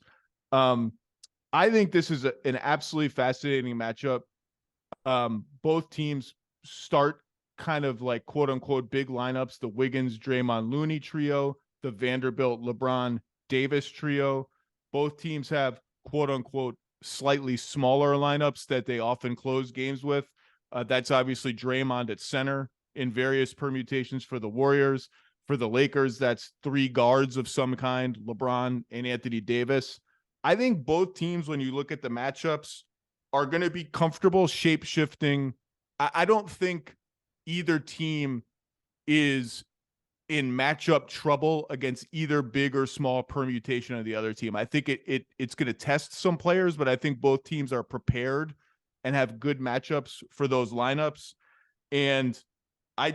I think this is an absolutely fascinating matchup. Both teams start kind of like quote unquote big lineups, the Wiggins, Draymond, Looney trio, the Vanderbilt, LeBron, Davis trio. Both teams have quote unquote slightly smaller lineups that they often close games with. That's obviously Draymond at center in various permutations for the Warriors. For the Lakers, that's 3 guards of some kind, LeBron and Anthony Davis. I think both teams, when you look at the matchups, are going to be comfortable shape-shifting. I don't think either team is in matchup trouble against either big or small permutation of the other team. I think it's going to test some players, but I think both teams are prepared and have good matchups for those lineups. And I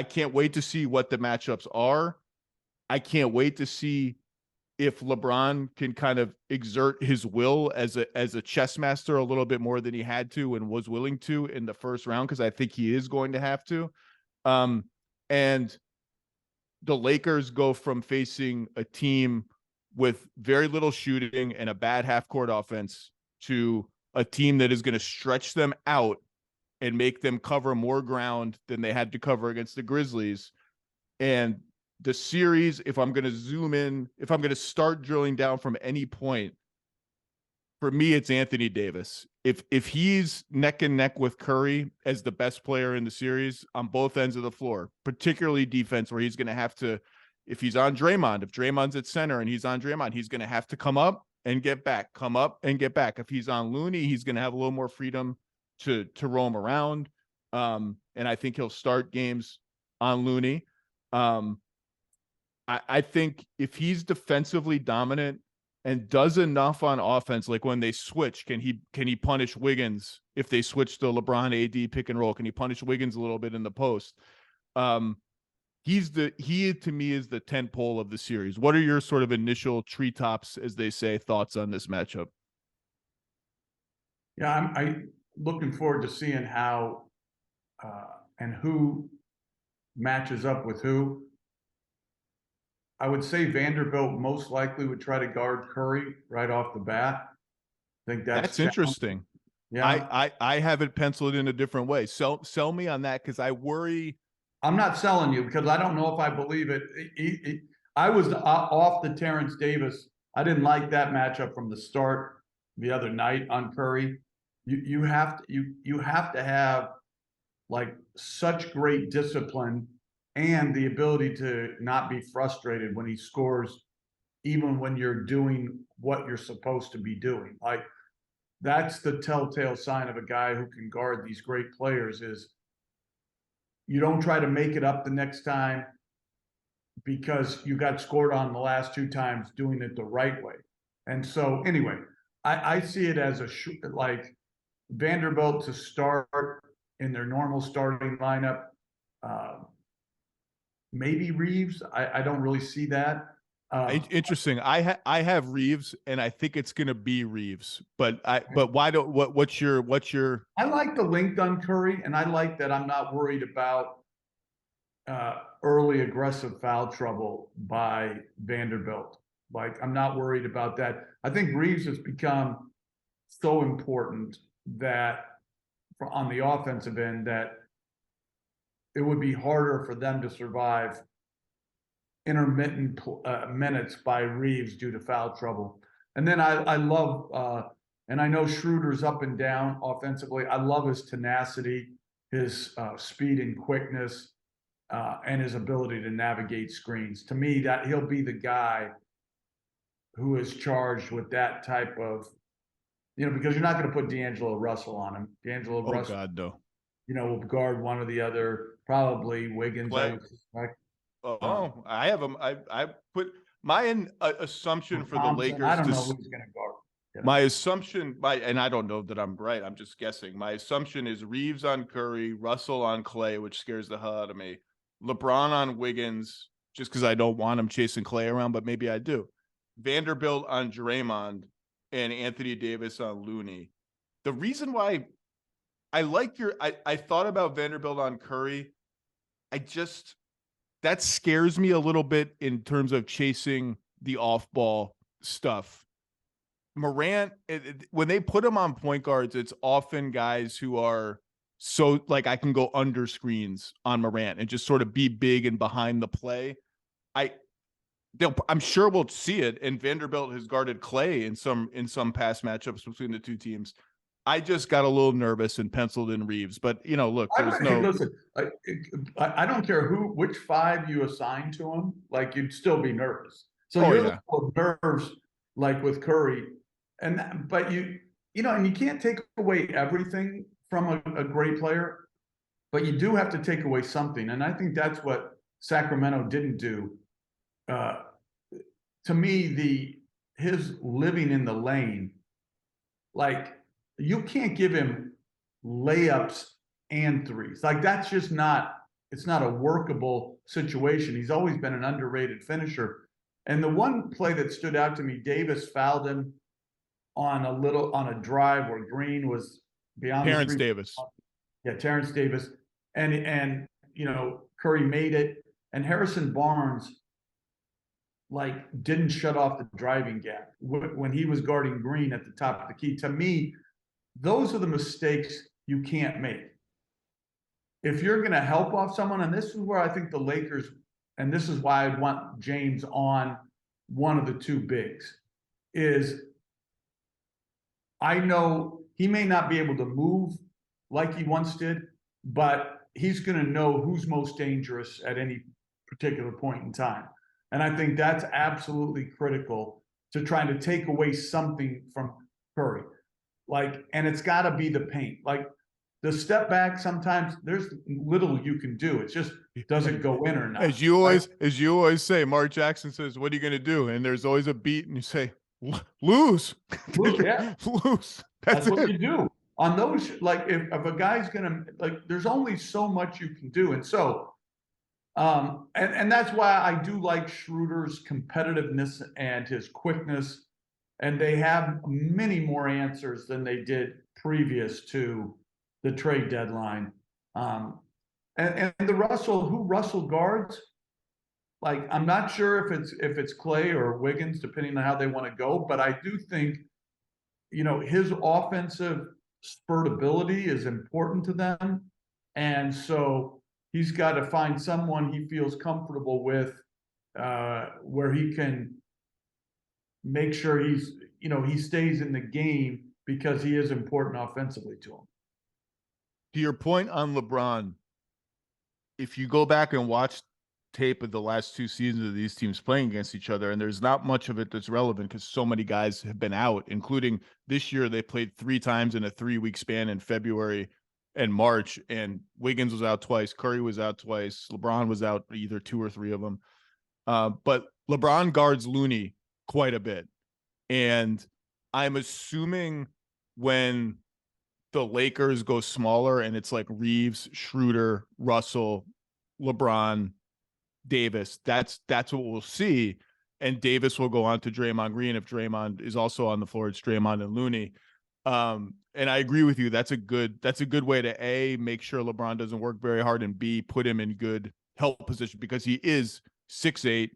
can't wait to see what the matchups are. I can't wait to see if LeBron can kind of exert his will as a chess master a little bit more than he had to and was willing to in the first round, because I think he is going to have to. And the Lakers go from facing a team with very little shooting and a bad half-court offense to a team that is going to stretch them out and make them cover more ground than they had to cover against the Grizzlies. And the series, if I'm going to zoom in, if I'm going to start drilling down from any point, for me, it's Anthony Davis. If he's neck and neck with Curry as the best player in the series on both ends of the floor, particularly defense, where he's going to have to, if he's on Draymond, if Draymond's at center and he's on Draymond, he's going to have to come up and get back, come up and get back. If he's on Looney, he's going to have a little more freedom to roam around. And I think he'll start games on Looney. I think if he's defensively dominant and does enough on offense, like when they switch, can he punish Wiggins if they switch to LeBron AD pick and roll? Can he punish Wiggins a little bit in the post? He to me is the tentpole of the series. What are your sort of initial treetops, as they say, thoughts on this matchup? Yeah, I'm looking forward to seeing how and who matches up with who. I would say Vanderbilt most likely would try to guard Curry right off the bat. I think that's interesting. Yeah, I have it penciled in a different way. Sell me on that, because I worry. I'm not selling you because I don't know if I believe it. I was off the Terrence Davis. I didn't like that matchup from the start the other night on Curry. You have to have like such great discipline and the ability to not be frustrated when he scores, even when you're doing what you're supposed to be doing. Like, that's the telltale sign of a guy who can guard these great players, is you don't try to make it up the next time because you got scored on the last two times doing it the right way. And so anyway, I see it as like Vanderbilt to start in their normal starting lineup. Maybe Reeves. I don't really see that. Interesting. I have Reeves, and I think it's going to be Reeves. But why don't what's your? I like the length on Curry, and I like that I'm not worried about early aggressive foul trouble by Vanderbilt. Like, I'm not worried about that. I think Reeves has become so important that on the offensive end that it would be harder for them to survive intermittent minutes by Reeves due to foul trouble. And then I love, and I know Schroeder's up and down offensively. I love his tenacity, his speed and quickness, and his ability to navigate screens. To me, that he'll be the guy who is charged with that type of, because you're not going to put D'Angelo Russell on him. D'Angelo Russell, God, no. Will guard one or the other, probably Wiggins, I would suspect. I have him. I put my assumption for the Lakers. I don't know who's going to guard. My assumption, and I don't know that I'm right. I'm just guessing. My assumption is Reeves on Curry, Russell on Clay, which scares the hell out of me. LeBron on Wiggins, just because I don't want him chasing Clay around, but maybe I do. Vanderbilt on Draymond, and Anthony Davis on Looney. The reason why I like I thought about Vanderbilt on Curry. That scares me a little bit in terms of chasing the off-ball stuff. Morant, when they put him on point guards, it's often guys who are so, like, I can go under screens on Morant and just sort of be big and behind the play. I'm sure we'll see it, and Vanderbilt has guarded Clay in some past matchups between the two teams. I just got a little nervous and penciled in Reeves, but look, there's listen. I don't care which five you assign to him. Like, you'd still be nervous. So you're full of nerves, like with Curry, but and you can't take away everything from a great player, but you do have to take away something, and I think that's what Sacramento didn't do. To me, his living in the lane, like, you can't give him layups and threes. Like, that's just it's not a workable situation. He's always been an underrated finisher. And the one play that stood out to me, Davis fouled him on a drive where Green was beyond Terrence Davis. Yeah, Terrence Davis. And Curry made it. And Harrison Barnes, like, didn't shut off the driving gap when he was guarding Green at the top of the key. To me, those are the mistakes you can't make. if you're going to help off someone, and this is where I think the Lakers, and this is why I'd want James on one of the two bigs, is I know he may not be able to move like he once did, but he's going to know who's most dangerous at any particular point in time. And I think that's absolutely critical to trying to take away something from Curry. Like, and it's got to be the paint. Like, the step back, sometimes there's little you can do. It's just, does it go in or not? As you always say, Mark Jackson says, "What are you going to do?" And there's always a beat, and you say, "Lose, Yeah. lose." That's what it. you do on those. Like, if a guy's gonna, like, there's only so much you can do, and so, and that's why I do like Schroeder's competitiveness and his quickness, and they have many more answers than they did previous to the trade deadline. And the who Russell guards, like, I'm not sure if it's Clay or Wiggins, depending on how they want to go, but I do think, his offensive spurtability is important to them. And so he's got to find someone he feels comfortable with, where he can make sure he stays in the game because he is important offensively to him. To your point on LeBron, if you go back and watch tape of the last two seasons of these teams playing against each other, and there's not much of it that's relevant because so many guys have been out, including this year. They played 3 times in a 3-week span in February and March, and Wiggins was out twice, Curry was out twice, LeBron was out either 2 or 3 of them. But LeBron guards Looney quite a bit. And I'm assuming when the Lakers go smaller and it's like Reeves, Schroeder, Russell, LeBron, Davis, that's what we'll see. And Davis will go on to Draymond Green. If Draymond is also on the floor, it's Draymond and Looney. And I agree with you. That's a good way to A, make sure LeBron doesn't work very hard, and B, put him in good help position, because he is 6'8"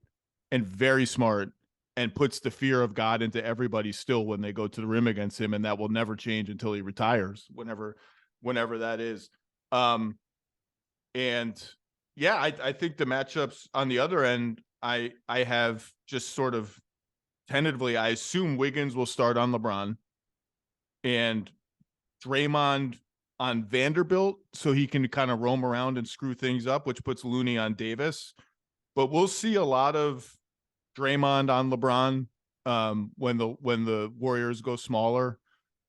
and very smart and puts the fear of God into everybody still when they go to the rim against him. And that will never change until he retires, whenever that is. And yeah, I think the matchups on the other end, I have just sort of tentatively, I assume Wiggins will start on LeBron and Draymond on Vanderbilt, so he can kind of roam around and screw things up, which puts Looney on Davis. But we'll see a lot of Draymond on LeBron when the Warriors go smaller.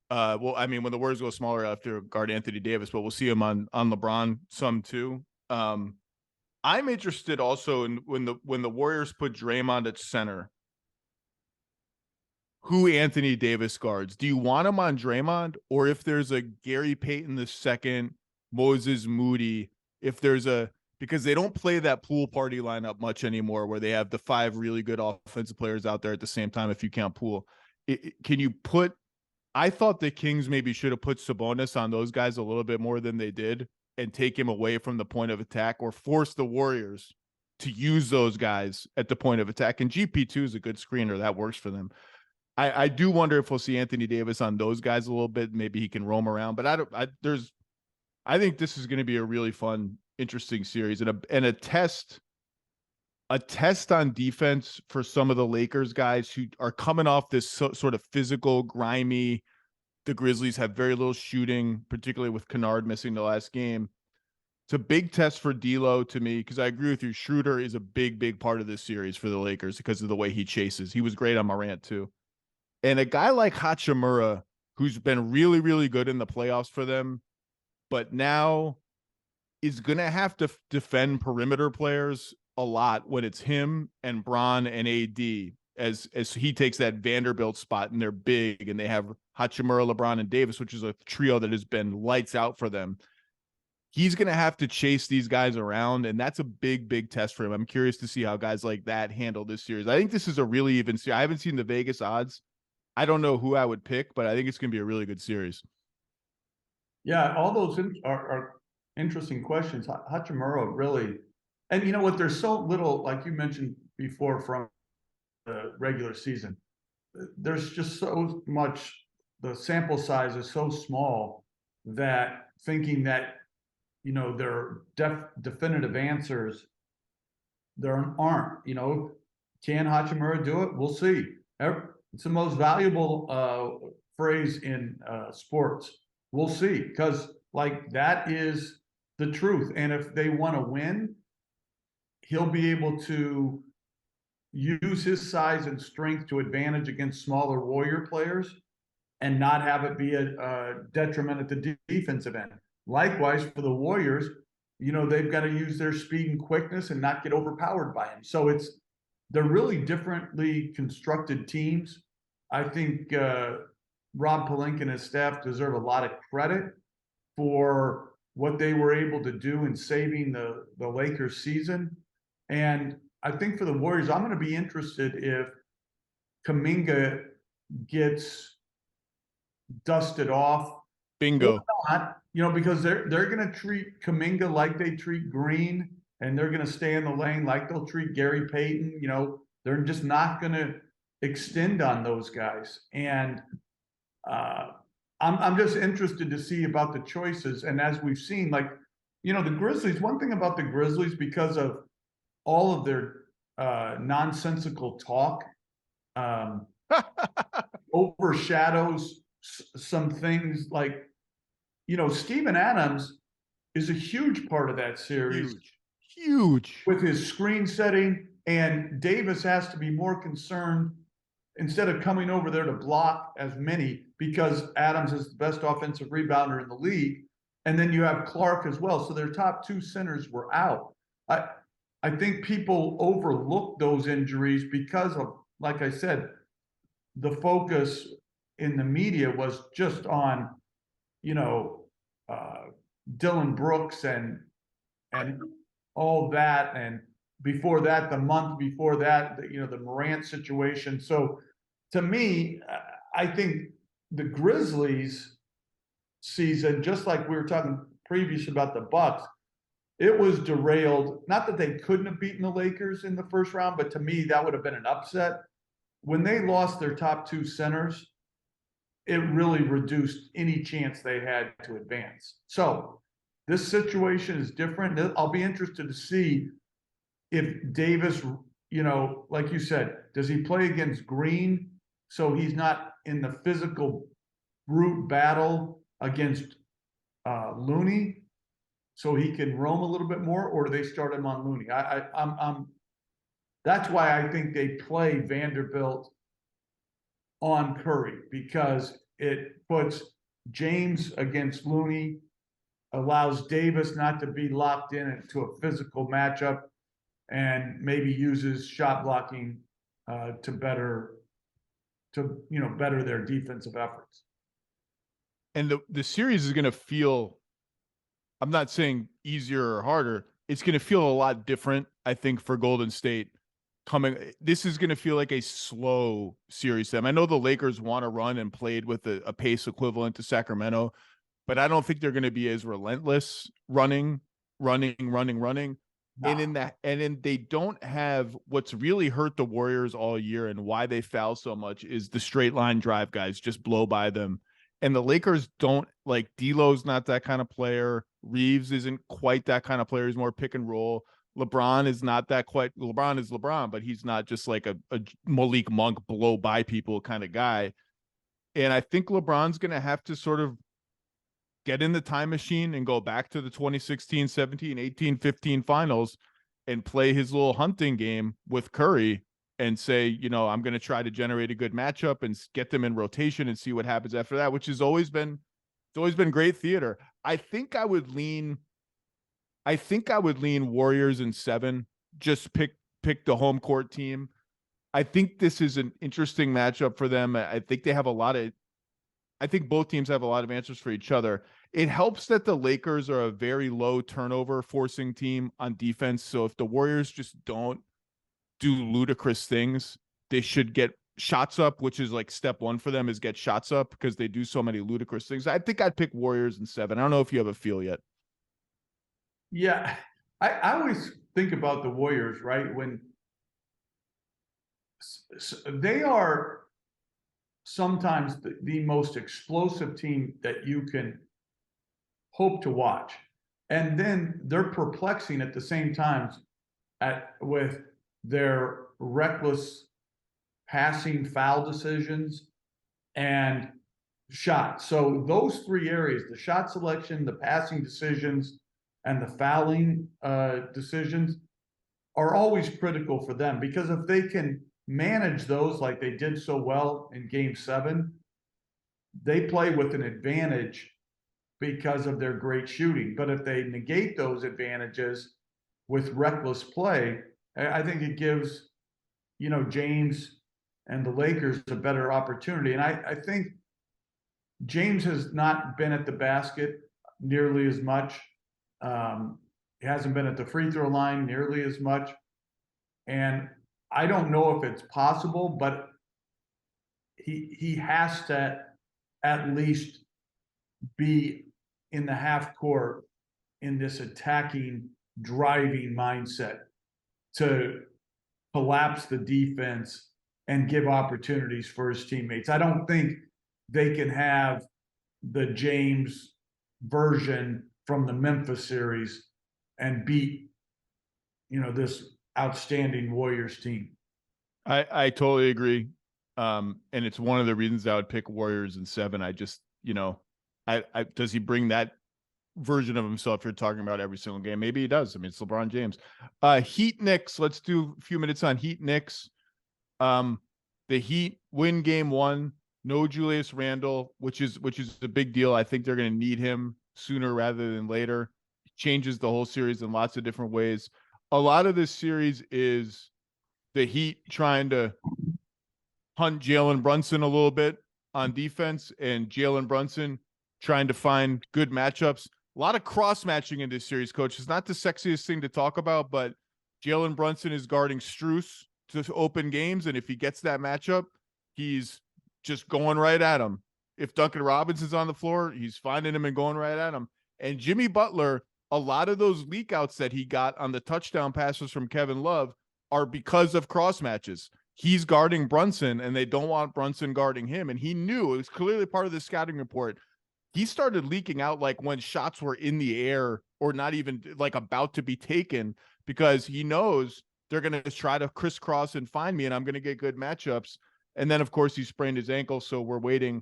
When the Warriors go smaller after guard Anthony Davis, but we'll see him on LeBron some too. I'm interested also in when the Warriors put Draymond at center, who Anthony Davis guards. Do you want him on Draymond, or if there's a Gary Payton II, Moses Moody, because they don't play that pool party lineup much anymore, where they have the 5 really good offensive players out there at the same time, if you count Poole. Can you put, I thought the Kings maybe should have put Sabonis on those guys a little bit more than they did, and take him away from the point of attack, or force the Warriors to use those guys at the point of attack. And GP2 is a good screener. That works for them. I do wonder if we'll see Anthony Davis on those guys a little bit. Maybe he can roam around, but I think this is going to be a really fun, interesting series, and a test on defense for some of the Lakers guys who are coming off this sort of physical, grimy. The Grizzlies have very little shooting, particularly with Kennard missing the last game. It's a big test for D'Lo to me, because I agree with you. Schroeder is a big part of this series for the Lakers because of the way he chases. He was great on Morant too. And a guy like Hachimura, who's been really, really good in the playoffs for them, but now is going to have to defend perimeter players a lot when it's him and Bron and AD, as he takes that Vanderbilt spot, and they're big, and they have Hachimura, LeBron, and Davis, which is a trio that has been lights out for them. He's going to have to chase these guys around, and that's a big test for him. I'm curious to see how guys like that handle this series. I think this is a really even series. I haven't seen the Vegas odds. I don't know who I would pick, but I think it's going to be a really good series. Yeah, all those are interesting questions. Hachimura really, and you know what? There's so little, like you mentioned before, from the regular season. There's just so much. The sample size is so small that thinking that there are definitive answers. There aren't. Can Hachimura do it? We'll see. It's the most valuable phrase in sports. We'll see, because like that is the truth. And if they want to win, he'll be able to use his size and strength to advantage against smaller Warrior players and not have it be a detriment at the defensive end. Likewise, for the Warriors, they've got to use their speed and quickness and not get overpowered by him. So they're really differently constructed teams. I think Rob Pelinka and his staff deserve a lot of credit for what they were able to do in saving the Lakers season. And I think for the Warriors, I'm going to be interested if Kuminga gets dusted off. Bingo. Not, because they're going to treat Kuminga like they treat Green, and they're going to stay in the lane like they'll treat Gary Payton. They're just not going to extend on those guys. And I'm just interested to see about the choices. And as we've seen, the Grizzlies, one thing about the Grizzlies, because of all of their nonsensical talk, overshadows some things like, Steven Adams is a huge part of that series. Huge. With his screen setting, and Davis has to be more concerned instead of coming over there to block as many, because Adams is the best offensive rebounder in the league. And then you have Clark as well. So their top two centers were out. I think people overlook those injuries because of, like I said, the focus in the media was just on, Dylan Brooks and all that. And before that, the month before that, the Morant situation. So to me, I think the Grizzlies season, just like we were talking previous about the Bucks, it was derailed. Not that they couldn't have beaten the Lakers in the first round, but to me, that would have been an upset. When they lost their top two centers, it really reduced any chance they had to advance. So this situation is different. I'll be interested to see if Davis, like you said, does he play against Green so he's not in the physical brute battle against Looney, so he can roam a little bit more, or do they start him on Looney? That's why I think they play Vanderbilt on Curry, because it puts James against Looney, allows Davis not to be locked into a physical matchup, and maybe uses shot blocking to better their defensive efforts. And the series is going to feel, I'm not saying easier or harder, it's going to feel a lot different, I think, for Golden State coming. This is going to feel like a slow series to them. I know the Lakers want to run and played with a pace equivalent to Sacramento, but I don't think they're going to be as relentless running. No. And they don't have what's really hurt the Warriors all year and why they foul so much is the straight line drive guys just blow by them. And the Lakers don't, like, D'Lo's not that kind of player. Reeves isn't quite that kind of player. He's more pick and roll. LeBron is not that quite. LeBron is LeBron, but he's not just like a Malik Monk blow by people kind of guy. And I think LeBron's going to have to sort of get in the time machine and go back to the 2016, 17, 18, 15 finals and play his little hunting game with Curry and say, I'm going to try to generate a good matchup and get them in rotation and see what happens after that, which has always been great theater. I think I would lean Warriors in 7, just pick the home court team. I think this is an interesting matchup for them. I think both teams have a lot of answers for each other. It helps that the Lakers are a very low turnover forcing team on defense. So if the Warriors just don't do ludicrous things, they should get shots up, which is like step one for them, is get shots up, because they do so many ludicrous things. I think I'd pick Warriors in 7. I don't know if you have a feel yet. Yeah, I always think about the Warriors, right? When they are sometimes the most explosive team that you can hope to watch. And then they're perplexing at the same time with their reckless passing foul decisions and shots. So those three areas, the shot selection, the passing decisions, and the fouling decisions are always critical for them, because if they can manage those like they did so well in Game 7, they play with an advantage because of their great shooting. But if they negate those advantages with reckless play, I think it gives, James and the Lakers a better opportunity. And I think James has not been at the basket nearly as much. He hasn't been at the free throw line nearly as much. And I don't know if it's possible, but he has to at least be in the half court in this attacking, driving mindset to collapse the defense and give opportunities for his teammates. I don't think they can have the James version from the Memphis series and beat, this outstanding Warriors team. I totally agree. And it's one of the reasons I would pick Warriors in 7. I just, does he bring that version of himself you're talking about every single game? Maybe he does. I mean, it's LeBron James. Heat Knicks. Let's do a few minutes on Heat Knicks. The Heat win Game 1. No Julius Randle, which is a big deal. I think they're going to need him sooner rather than later. Changes the whole series in lots of different ways. A lot of this series is the Heat trying to hunt Jalen Brunson a little bit on defense, and Jalen Brunson trying to find good matchups. A lot of cross matching in this series, Coach. It's not the sexiest thing to talk about, but Jalen Brunson is guarding Strus to open games, and if he gets that matchup, he's just going right at him. If Duncan Robinson's on the floor, he's finding him and going right at him. And Jimmy Butler, a lot of those leak outs that he got on the touchdown passes from Kevin Love are because of cross matches. He's guarding Brunson, and they don't want Brunson guarding him. And he knew, it was clearly part of the scouting report. He started leaking out like when shots were in the air or not even like about to be taken, because he knows they're going to try to crisscross and find me, and I'm going to get good matchups. And then, of course, he sprained his ankle, so we're waiting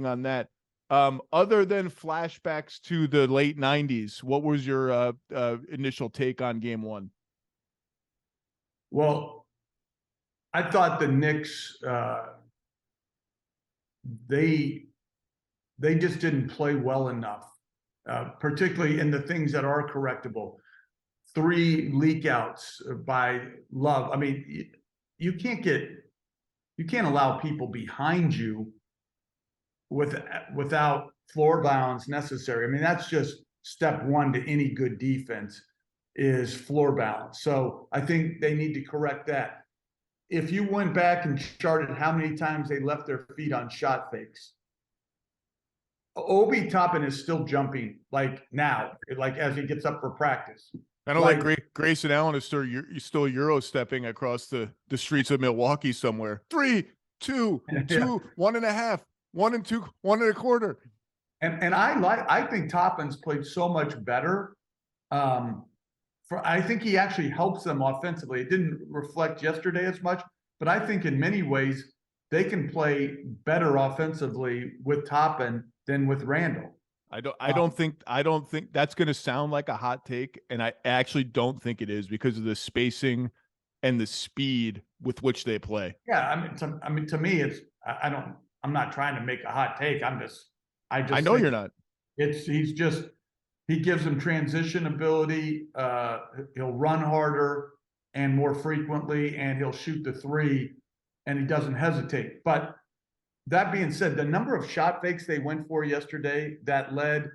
on that. Other than flashbacks to the late 90s, what was your initial take on Game 1? Well, I thought the Knicks, they just didn't play well enough, particularly in the things that are correctable. 3 leak outs by Love. I mean, you can't allow people behind you without floor balance necessary. I mean, that's just step 1 to any good defense is floor balance. So I think they need to correct that. If you went back and charted how many times they left their feet on shot fakes, Obi Toppin is still jumping like now, like as he gets up for practice. I don't like Grayson Allen is still Euro stepping across the streets of Milwaukee somewhere. 3, 2, 2, 1.5, 1 and 2, 1 1/4. And I think Toppin's played so much better. I think he actually helps them offensively. It didn't reflect yesterday as much, but I think in many ways they can play better offensively with Toppin than with Randle. I don't think that's going to sound like a hot take, and I actually don't think it is, because of the spacing and the speed with which they play. Yeah, I mean, to me, it's I'm not trying to make a hot take. I know you're not. He gives them transition ability. He'll run harder and more frequently, and he'll shoot the 3, and he doesn't hesitate. But that being said, the number of shot fakes they went for yesterday that led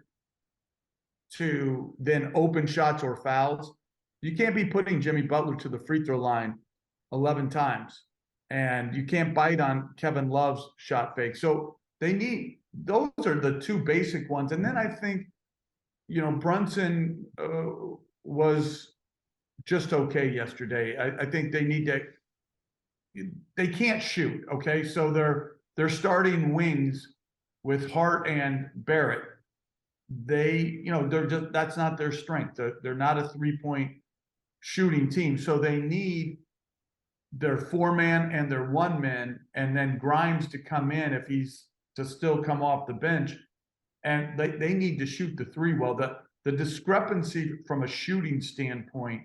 to then open shots or fouls, you can't be putting Jimmy Butler to the free throw line 11 times, and you can't bite on Kevin Love's shot fake. So those are the 2 basic ones. And then I think, Brunson was just okay yesterday. I think they can't shoot. Okay. So they're starting wings with Hart and Barrett. that's not their strength. They're not a 3-point shooting team. So they need their 4-man and their 1-man, and then Grimes to come in if he's to still come off the bench. And they need to shoot the three well. The discrepancy from a shooting standpoint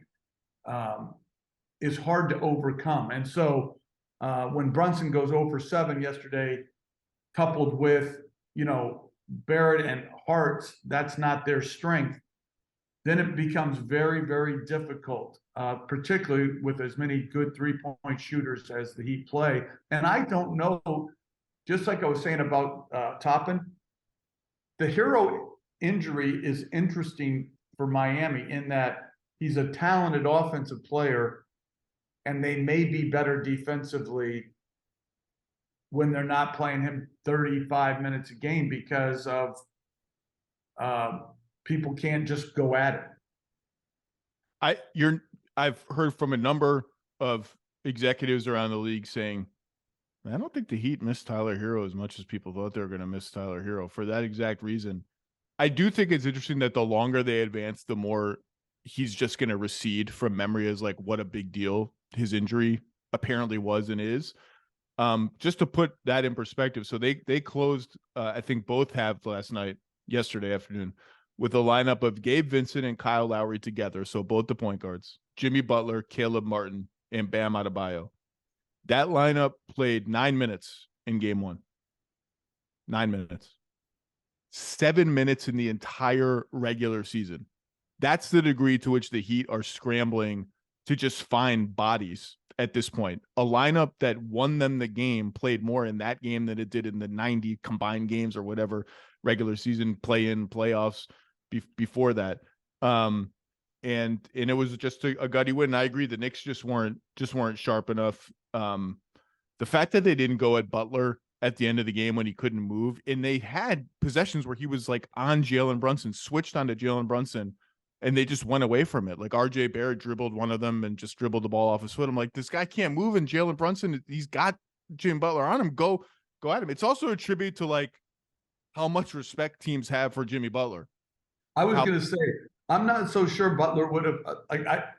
is hard to overcome. And so when Brunson goes 0 for 7 yesterday, coupled with, Barrett and Hart's, that's not their strength, then it becomes very, very difficult, particularly with as many good 3-point shooters as the Heat play. And I don't know, just like I was saying about Toppin, the Hero injury is interesting for Miami in that he's a talented offensive player, and they may be better defensively when they're not playing him 35 minutes a game because of people can't just go at it. I've heard from a number of executives around the league saying, I don't think the Heat missed Tyler Hero as much as people thought they were going to miss Tyler Hero for that exact reason. I do think it's interesting that the longer they advance, the more he's just going to recede from memory as like what a big deal his injury apparently was and is. Just to put that in perspective. So they closed, I think both halves yesterday afternoon, with a lineup of Gabe Vincent and Kyle Lowry together. So both the point guards, Jimmy Butler, Caleb Martin, and Bam Adebayo. That lineup played 9 minutes in game 1. 9 minutes. 7 minutes in the entire regular season. That's the degree to which the Heat are scrambling to just find bodies at this point. A lineup that won them the game played more in that game than it did in the 90 combined games or whatever regular season play-in playoffs before that. And it was just a gutty win. And I agree, the Knicks just weren't sharp enough. The fact that they didn't go at Butler at the end of the game when he couldn't move, and they had possessions where he was like on Jalen Brunson, switched onto Jalen Brunson, and they just went away from it. Like RJ Barrett dribbled one of them and just dribbled the ball off his foot. I'm like, this guy can't move, and Jalen Brunson, he's got Jim Butler on him. Go at him. It's also a tribute to like how much respect teams have for Jimmy Butler. I was going to say, I'm not so sure Butler would have.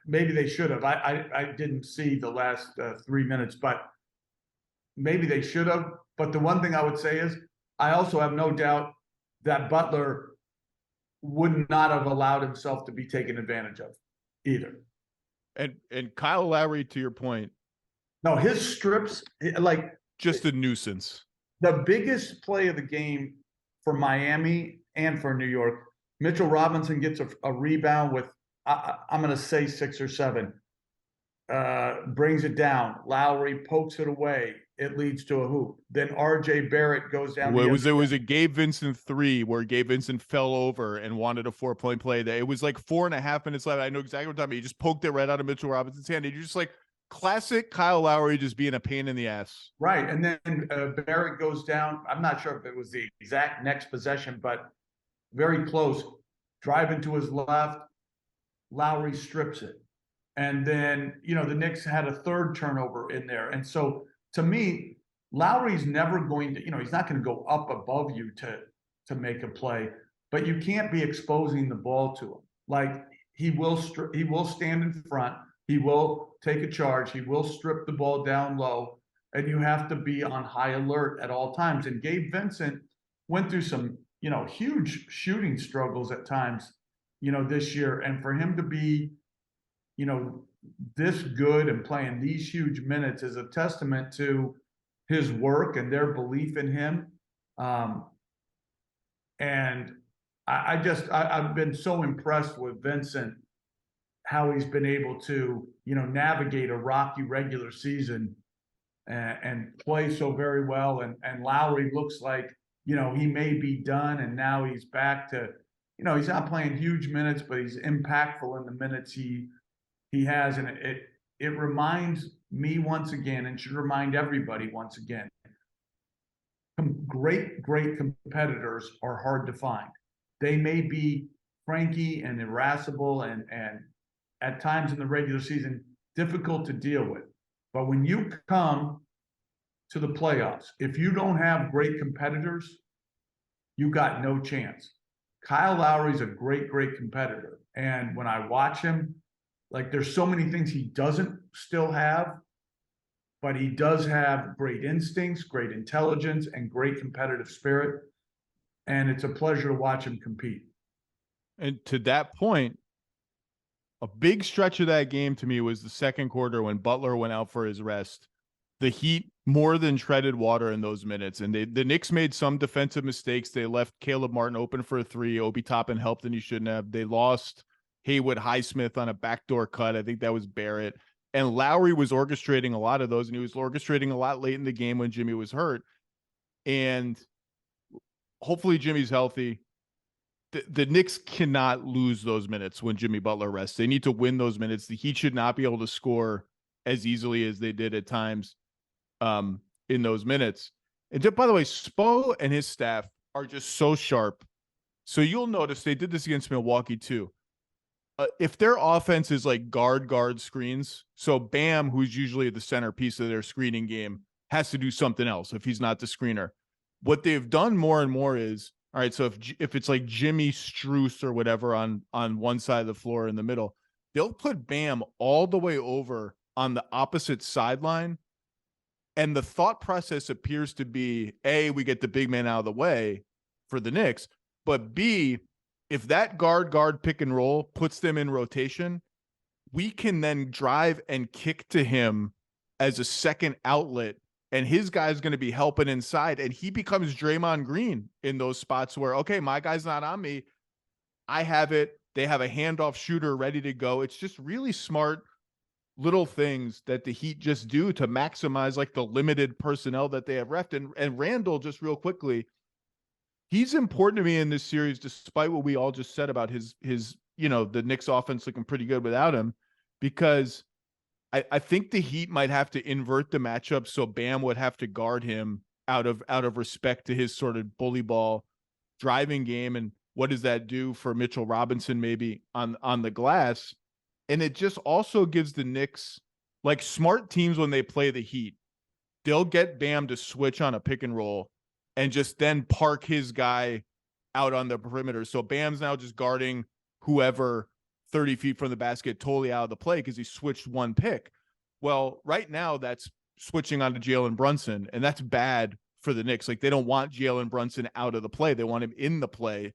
Maybe they should have. I didn't see the last 3 minutes, but maybe they should have. But the one thing I would say is, I also have no doubt that Butler would not have allowed himself to be taken advantage of either. And Kyle Lowry, to your point, no, his strips, like just a nuisance. The biggest play of the game for Miami and for New York, Mitchell Robinson gets a rebound with, I'm going to say 6 or 7, brings it down. Lowry pokes it away. It leads to a hoop. Then RJ Barrett goes down. Well, it was a Gabe Vincent 3 where Gabe Vincent fell over and wanted a 4-point play. It was like 4.5 minutes left. I know exactly what I'm talking about. He just poked it right out of Mitchell Robinson's hand. And you're just like, classic Kyle Lowry just being a pain in the ass. Right. And then Barrett goes down. I'm not sure if it was the exact next possession, but very close. Driving to his left. Lowry strips it. And then, the Knicks had a third turnover in there. And so, to me, Lowry's never going to, he's not going to go up above you to make a play, but you can't be exposing the ball to him. Like he will stand in front, he will take a charge, he will strip the ball down low, and you have to be on high alert at all times. And Gabe Vincent went through some, huge shooting struggles at times, this year, and for him to be, this good and playing these huge minutes is a testament to his work and their belief in him. And I've been so impressed with Vincent, how he's been able to, navigate a rocky regular season and play so very well. And Lowry looks like, he may be done, and now he's back to, he's not playing huge minutes, but he's impactful in the minutes he has. And it reminds me once again, and should remind everybody once again, great competitors are hard to find. They may be cranky and irascible and at times in the regular season difficult to deal with. But when you come to the playoffs, if you don't have great competitors, you got no chance. Kyle Lowry's a great, great competitor. And when I watch him, like there's so many things he doesn't still have, but he does have great instincts, great intelligence, and great competitive spirit. And it's a pleasure to watch him compete. And to that point, a big stretch of that game to me was the second quarter when Butler went out for his rest. The Heat more than treaded water in those minutes, and the Knicks made some defensive mistakes. They left Caleb Martin open for a three. Obi Toppin helped and he shouldn't have. They lost Haywood Highsmith on a backdoor cut. I think that was Barrett. And Lowry was orchestrating a lot of those, and he was orchestrating a lot late in the game when Jimmy was hurt. And hopefully Jimmy's healthy. The Knicks cannot lose those minutes when Jimmy Butler rests. They need to win those minutes. The Heat should not be able to score as easily as they did at times in those minutes. And by the way, Spo and his staff are just so sharp. So you'll notice they did this against Milwaukee too. If their offense is like guard screens, so Bam, who's usually the centerpiece of their screening game, has to do something else if he's not the screener. What they've done more and more is, all right, so if it's like Jimmy Strus or whatever on one side of the floor in the middle, they'll put Bam all the way over on the opposite sideline. And the thought process appears to be, A, we get the big man out of the way for the Knicks, but B, if that guard pick and roll puts them in rotation, we can then drive and kick to him as a second outlet, and his guy's going to be helping inside, and he becomes Draymond Green in those spots where, okay, my guy's not on me. I have it. They have a handoff shooter ready to go. It's just really smart little things that the Heat just do to maximize like the limited personnel that they have left. And Randall, just real quickly, he's important to me in this series, despite what we all just said about his, the Knicks offense looking pretty good without him, because I think the Heat might have to invert the matchup. So Bam would have to guard him out of respect to his sort of bully ball driving game. And what does that do for Mitchell Robinson, maybe on the glass? And it just also gives the Knicks, like smart teams when they play the Heat, they'll get Bam to switch on a pick and roll and just then park his guy out on the perimeter. So Bam's now just guarding whoever 30 feet from the basket, totally out of the play because he switched one pick. Well, right now that's switching on to Jalen Brunson, and that's bad for the Knicks. Like they don't want Jalen Brunson out of the play. They want him in the play.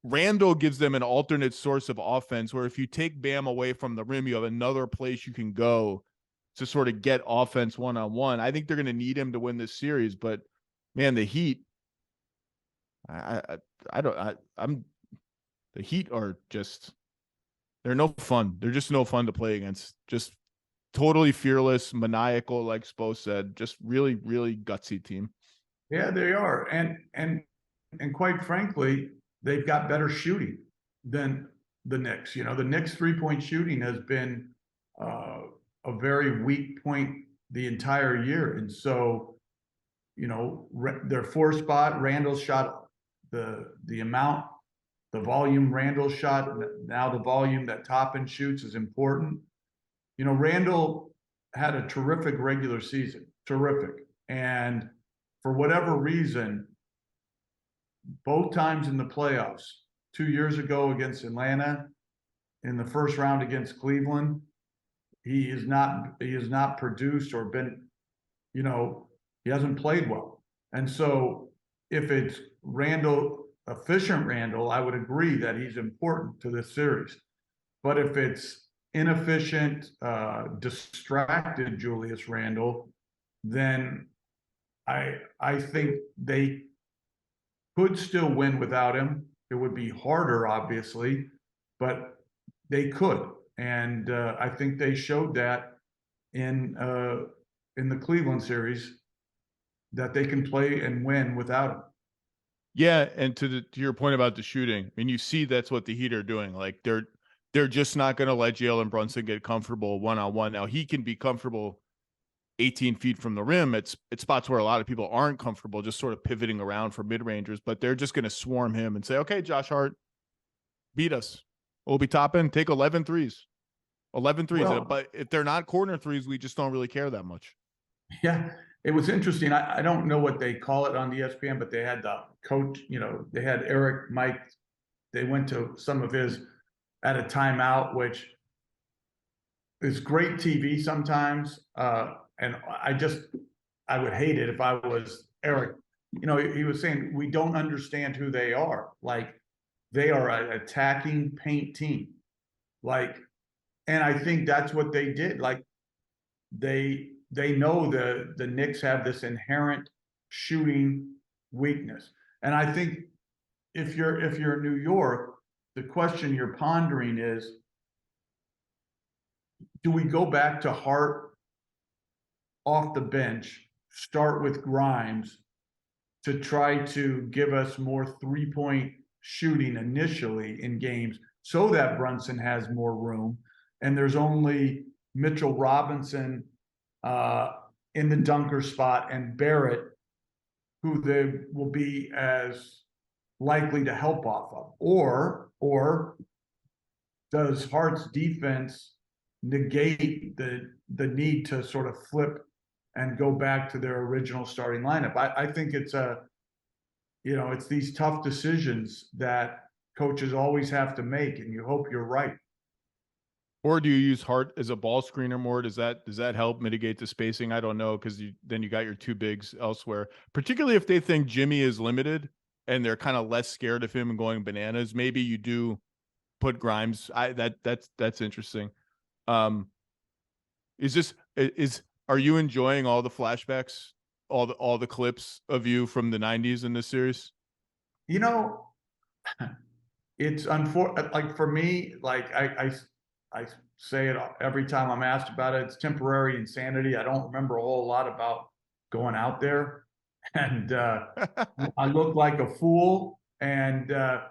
Randall gives them an alternate source of offense where if you take Bam away from the rim, you have another place you can go to sort of get offense one-on-one. I think they're going to need him to win this series, but man, the Heat, the Heat are just, they're no fun. They're just no fun to play against. Just totally fearless, maniacal, like Spo said, just really, really gutsy team. Yeah, they are. And quite frankly, they've got better shooting than the Knicks. The Knicks 3-point shooting has been a very weak point the entire year. And so, their 4 spot, Randall shot the amount, the volume Randall shot, now the volume that Toppin shoots is important. Randall had a terrific regular season, terrific. And for whatever reason, both times in the playoffs, 2 years ago against Atlanta, in the first round against Cleveland, he has not produced or been, he hasn't played well. And so if it's Randall, efficient Randall, I would agree that he's important to this series. But if it's inefficient, distracted Julius Randle, then I think they could still win without him. It would be harder, obviously, but they could. And I think they showed that in the Cleveland series that they can play and win without him. Yeah, and to your point about the shooting, I mean, you see that's what the Heat are doing. Like they're just not going to let Jalen Brunson get comfortable one-on-one. Now he can be comfortable 18 feet from the rim. It's spots where a lot of people aren't comfortable, just sort of pivoting around for mid-rangers, but they're just going to swarm him and say, okay, Josh Hart, beat us. Obi Toppin, take 11 threes. 11 threes. Well, but if they're not corner threes, we just don't really care that much. Yeah, it was interesting. I don't know what they call it on ESPN, but they had the coach, they had Eric Mike they went to some of his at a timeout, which is great TV sometimes. And I would hate it if I was Eric. He was saying, we don't understand who they are. Like, they are an attacking paint team. Like, and I think that's what they did. Like, they know the Knicks have this inherent shooting weakness. And I think if you're in New York, the question you're pondering is, do we go back to Hart off the bench, start with Grimes to try to give us more three-point shooting initially in games so that Brunson has more room, and there's only Mitchell Robinson in the dunker spot and Barrett, who they will be as likely to help off of? Or does Hart's defense negate the need to sort of flip and go back to their original starting lineup? I think it's it's these tough decisions that coaches always have to make, and you hope you're right. Or do you use Hart as a ball screener more? Does that help mitigate the spacing? I don't know, because then you got your two bigs elsewhere. Particularly if they think Jimmy is limited and they're kind of less scared of him and going bananas. Maybe you do put Grimes. That's interesting. Are you enjoying all the flashbacks, all the clips of you from the 90s in this series? It's unfortunate. Like, for me, like I say it every time I'm asked about it. It's temporary insanity. I don't remember a whole lot about going out there, and I look like a fool. And by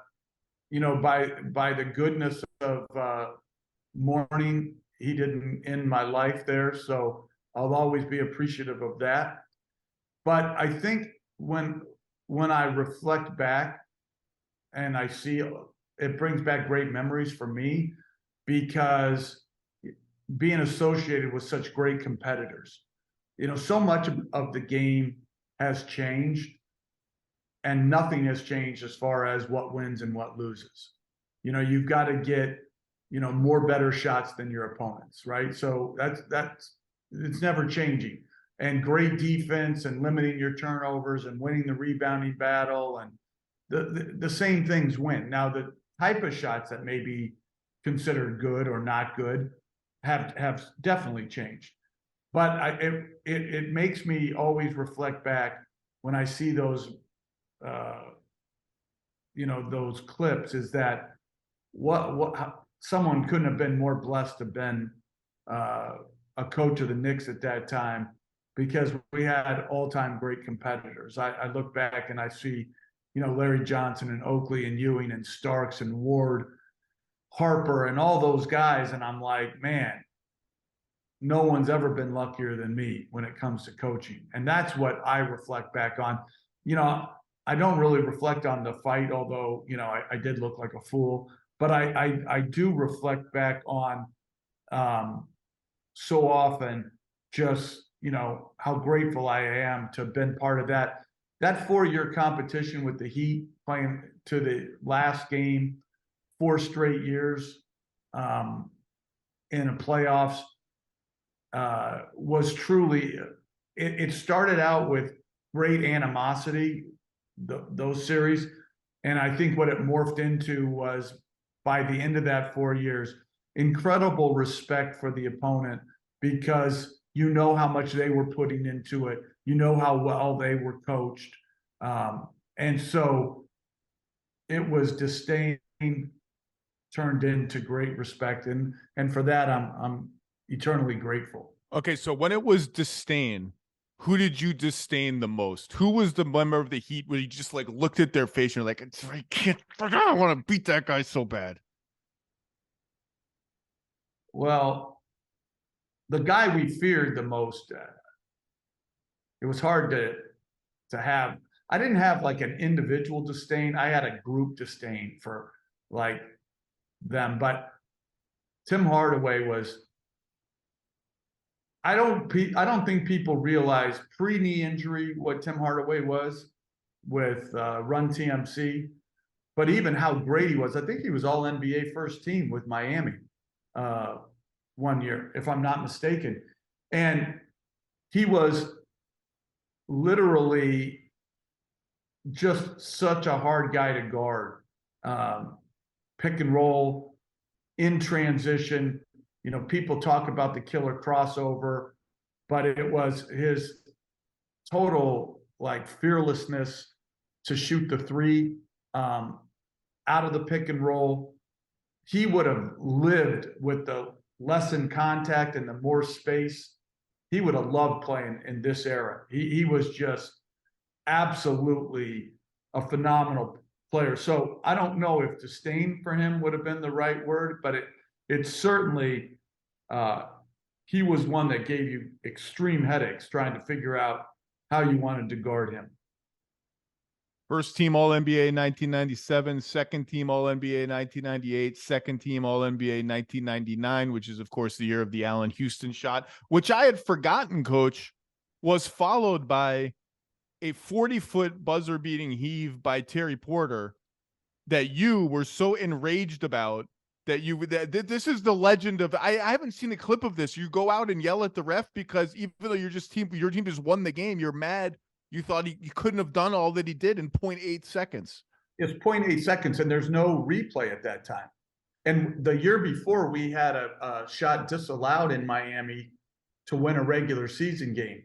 the goodness of morning, he didn't end my life there, so I'll always be appreciative of that. But I think when I reflect back and I see, it brings back great memories for me, because being associated with such great competitors, so much of the game has changed, and nothing has changed as far as what wins and what loses. You've got to get, more better shots than your opponents, right? So it's never changing. And great defense and limiting your turnovers and winning the rebounding battle, and the same things win. Now, the type of shots that may be considered good or not good have definitely changed. But it makes me always reflect back when I see those those clips, is that someone couldn't have been more blessed to have been a coach of the Knicks at that time, because we had all-time great competitors. I look back and I see, Larry Johnson and Oakley and Ewing and Starks and Ward, Harper, and all those guys, and I'm like, man, no one's ever been luckier than me when it comes to coaching. And that's what I reflect back on. I don't really reflect on the fight, although, I did look like a fool, but I do reflect back on so often just, how grateful I am to have been part of that 4-year competition with the Heat, playing to the last game, 4 straight years in a playoffs, was truly, it started out with great animosity, those series. And I think what it morphed into was, by the end of that 4 years, incredible respect for the opponent, because how much they were putting into it, how well they were coached. And so it was disdain turned into great respect. And for that, I'm eternally grateful. Okay, so when it was disdain, who did you disdain the most? Who was the member of the Heat where you just like looked at their face and you're like, I want to beat that guy so bad? Well, the guy we feared the most, it was hard to have. I didn't have like an individual disdain. I had a group disdain for like them. But Tim Hardaway was, I don't think people realize pre-knee injury what Tim Hardaway was with Run TMC. but even how great he was. I think he was all NBA first team with Miami one year, if I'm not mistaken. And he was literally just such a hard guy to guard. Pick and roll, in transition. You know, people talk about the killer crossover, but it was his total like fearlessness to shoot the three out of the pick and roll. He would have lived with the less in contact and the more space. He would have loved playing in this era. He was just absolutely a phenomenal player. So I don't know if disdain for him would have been the right word, but it certainly he was one that gave you extreme headaches trying to figure out how you wanted to guard him. First team All-NBA 1997, second team All-NBA 1998, second team All-NBA 1999, which is, of course, the year of the Allen Houston shot, which I had forgotten, Coach, was followed by a 40-foot buzzer-beating heave by Terry Porter that you were so enraged about that this is the legend of, I haven't seen a clip of this. You go out and yell at the ref because even though your team just won the game, you're mad. You thought he couldn't have done all that he did in 0.8 seconds. It's 0.8 seconds, and there's no replay at that time. And the year before, we had a shot disallowed in Miami to win a regular season game.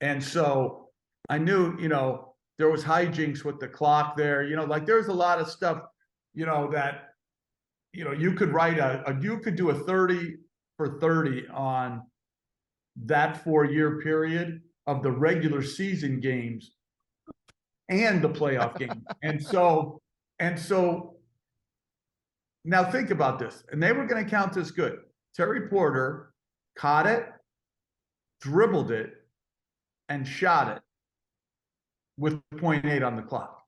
And so I knew, you know, there was hijinks with the clock there. You know, like there's a lot of stuff, you know, that, you know, you could write you could do a 30 for 30 on that 4-year period of the regular season games and the playoff game. And so now think about this. And they were going to count this good. Terry Porter caught it, dribbled it, and shot it with 0.8 on the clock.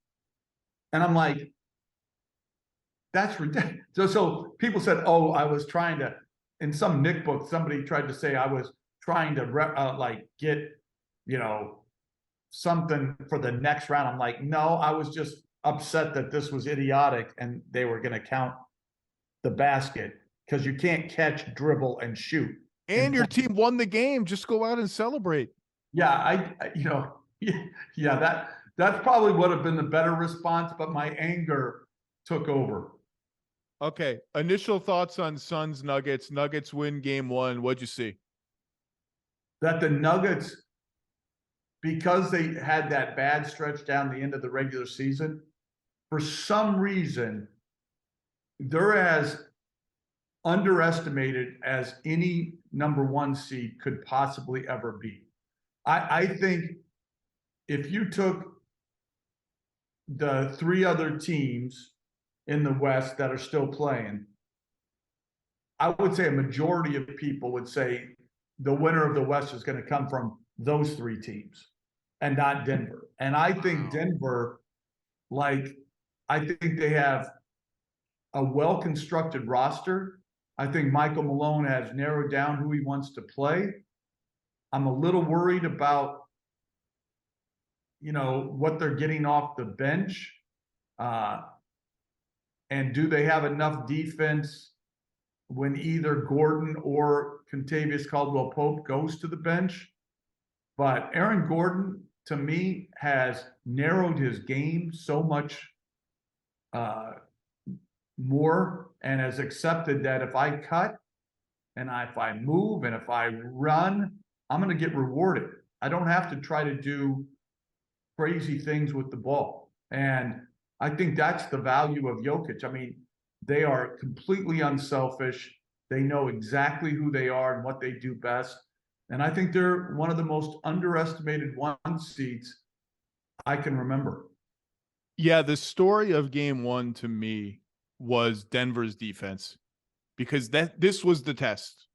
And I'm like, that's ridiculous. So people said, oh, I was trying to, in some Nick book, somebody tried to say I was trying to like get, you know, something for the next round. I'm like, no, I was just upset that this was idiotic and they were going to count the basket because you can't catch, dribble, and shoot. And your team won the game. Just go out and celebrate. Yeah, I you know, yeah, that's probably would have been the better response, but my anger took over. Okay, initial thoughts on Suns Nuggets. Nuggets win game 1. What'd you see? That the Nuggets, because they had that bad stretch down the end of the regular season, for some reason, they're as underestimated as any number 1 seed could possibly ever be. I think if you took the 3 other teams in the West that are still playing, I would say a majority of people would say the winner of the West is going to come from those 3 teams and not Denver. And I think Denver, like, I think they have a well-constructed roster. I think Michael Malone has narrowed down who he wants to play. I'm a little worried about, you know, what they're getting off the bench. And do they have enough defense when either Gordon or Kentavious Caldwell-Pope goes to the bench? But Aaron Gordon, to me, has narrowed his game so much more and has accepted that if I cut and if I move and if I run, I'm going to get rewarded. I don't have to try to do crazy things with the ball. And I think that's the value of Jokic. I mean, they are completely unselfish. They know exactly who they are and what they do best. And I think they're one of the most underestimated 1 seeds I can remember. Yeah, the story of game 1 to me was Denver's defense, because this was the test.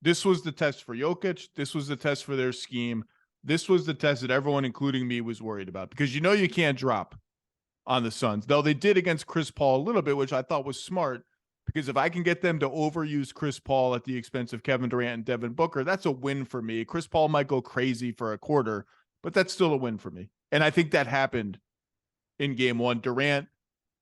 This was the test for Jokic. This was the test for their scheme. This was the test that everyone, including me, was worried about, because you know you can't drop on the Suns. Though they did against Chris Paul a little bit, which I thought was smart, because if I can get them to overuse Chris Paul at the expense of Kevin Durant and Devin Booker, that's a win for me. Chris Paul might go crazy for a quarter, but that's still a win for me. And I think that happened in game 1. Durant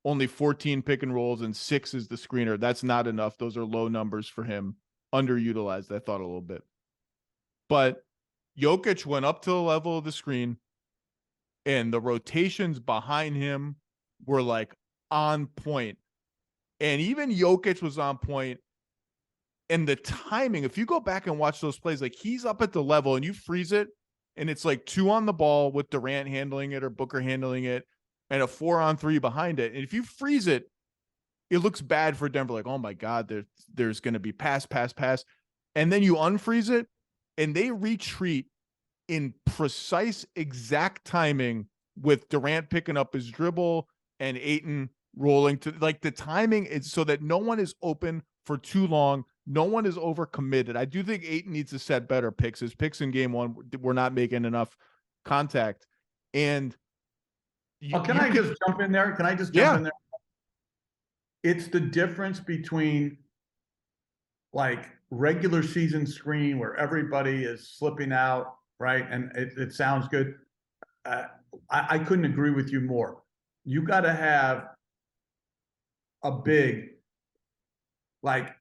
only 14 pick and rolls and 6 is the screener. That's not enough. Those are low numbers for him. Underutilized, I thought, a little bit. But Jokic went up to the level of the screen, and the rotations behind him were like on point. And even Jokic was on point. And the timing, if you go back and watch those plays, like he's up at the level and you freeze it, and it's like 2 on the ball with Durant handling it or Booker handling it, and a 4-on-3 behind it. And if you freeze it, it looks bad for Denver. Like, oh my God, there's going to be pass. And then you unfreeze it, and they retreat in precise, exact timing with Durant picking up his dribble and Ayton rolling to, like, the timing is so that no one is open for too long. No one is overcommitted. I do think Ayton needs to set better picks. His picks in game 1 were not making enough contact. And can I just jump in there? Can I just jump in there? It's the difference between like regular season screen where everybody is slipping out, right? And it sounds good. I couldn't agree with you more. You got to have a big, like,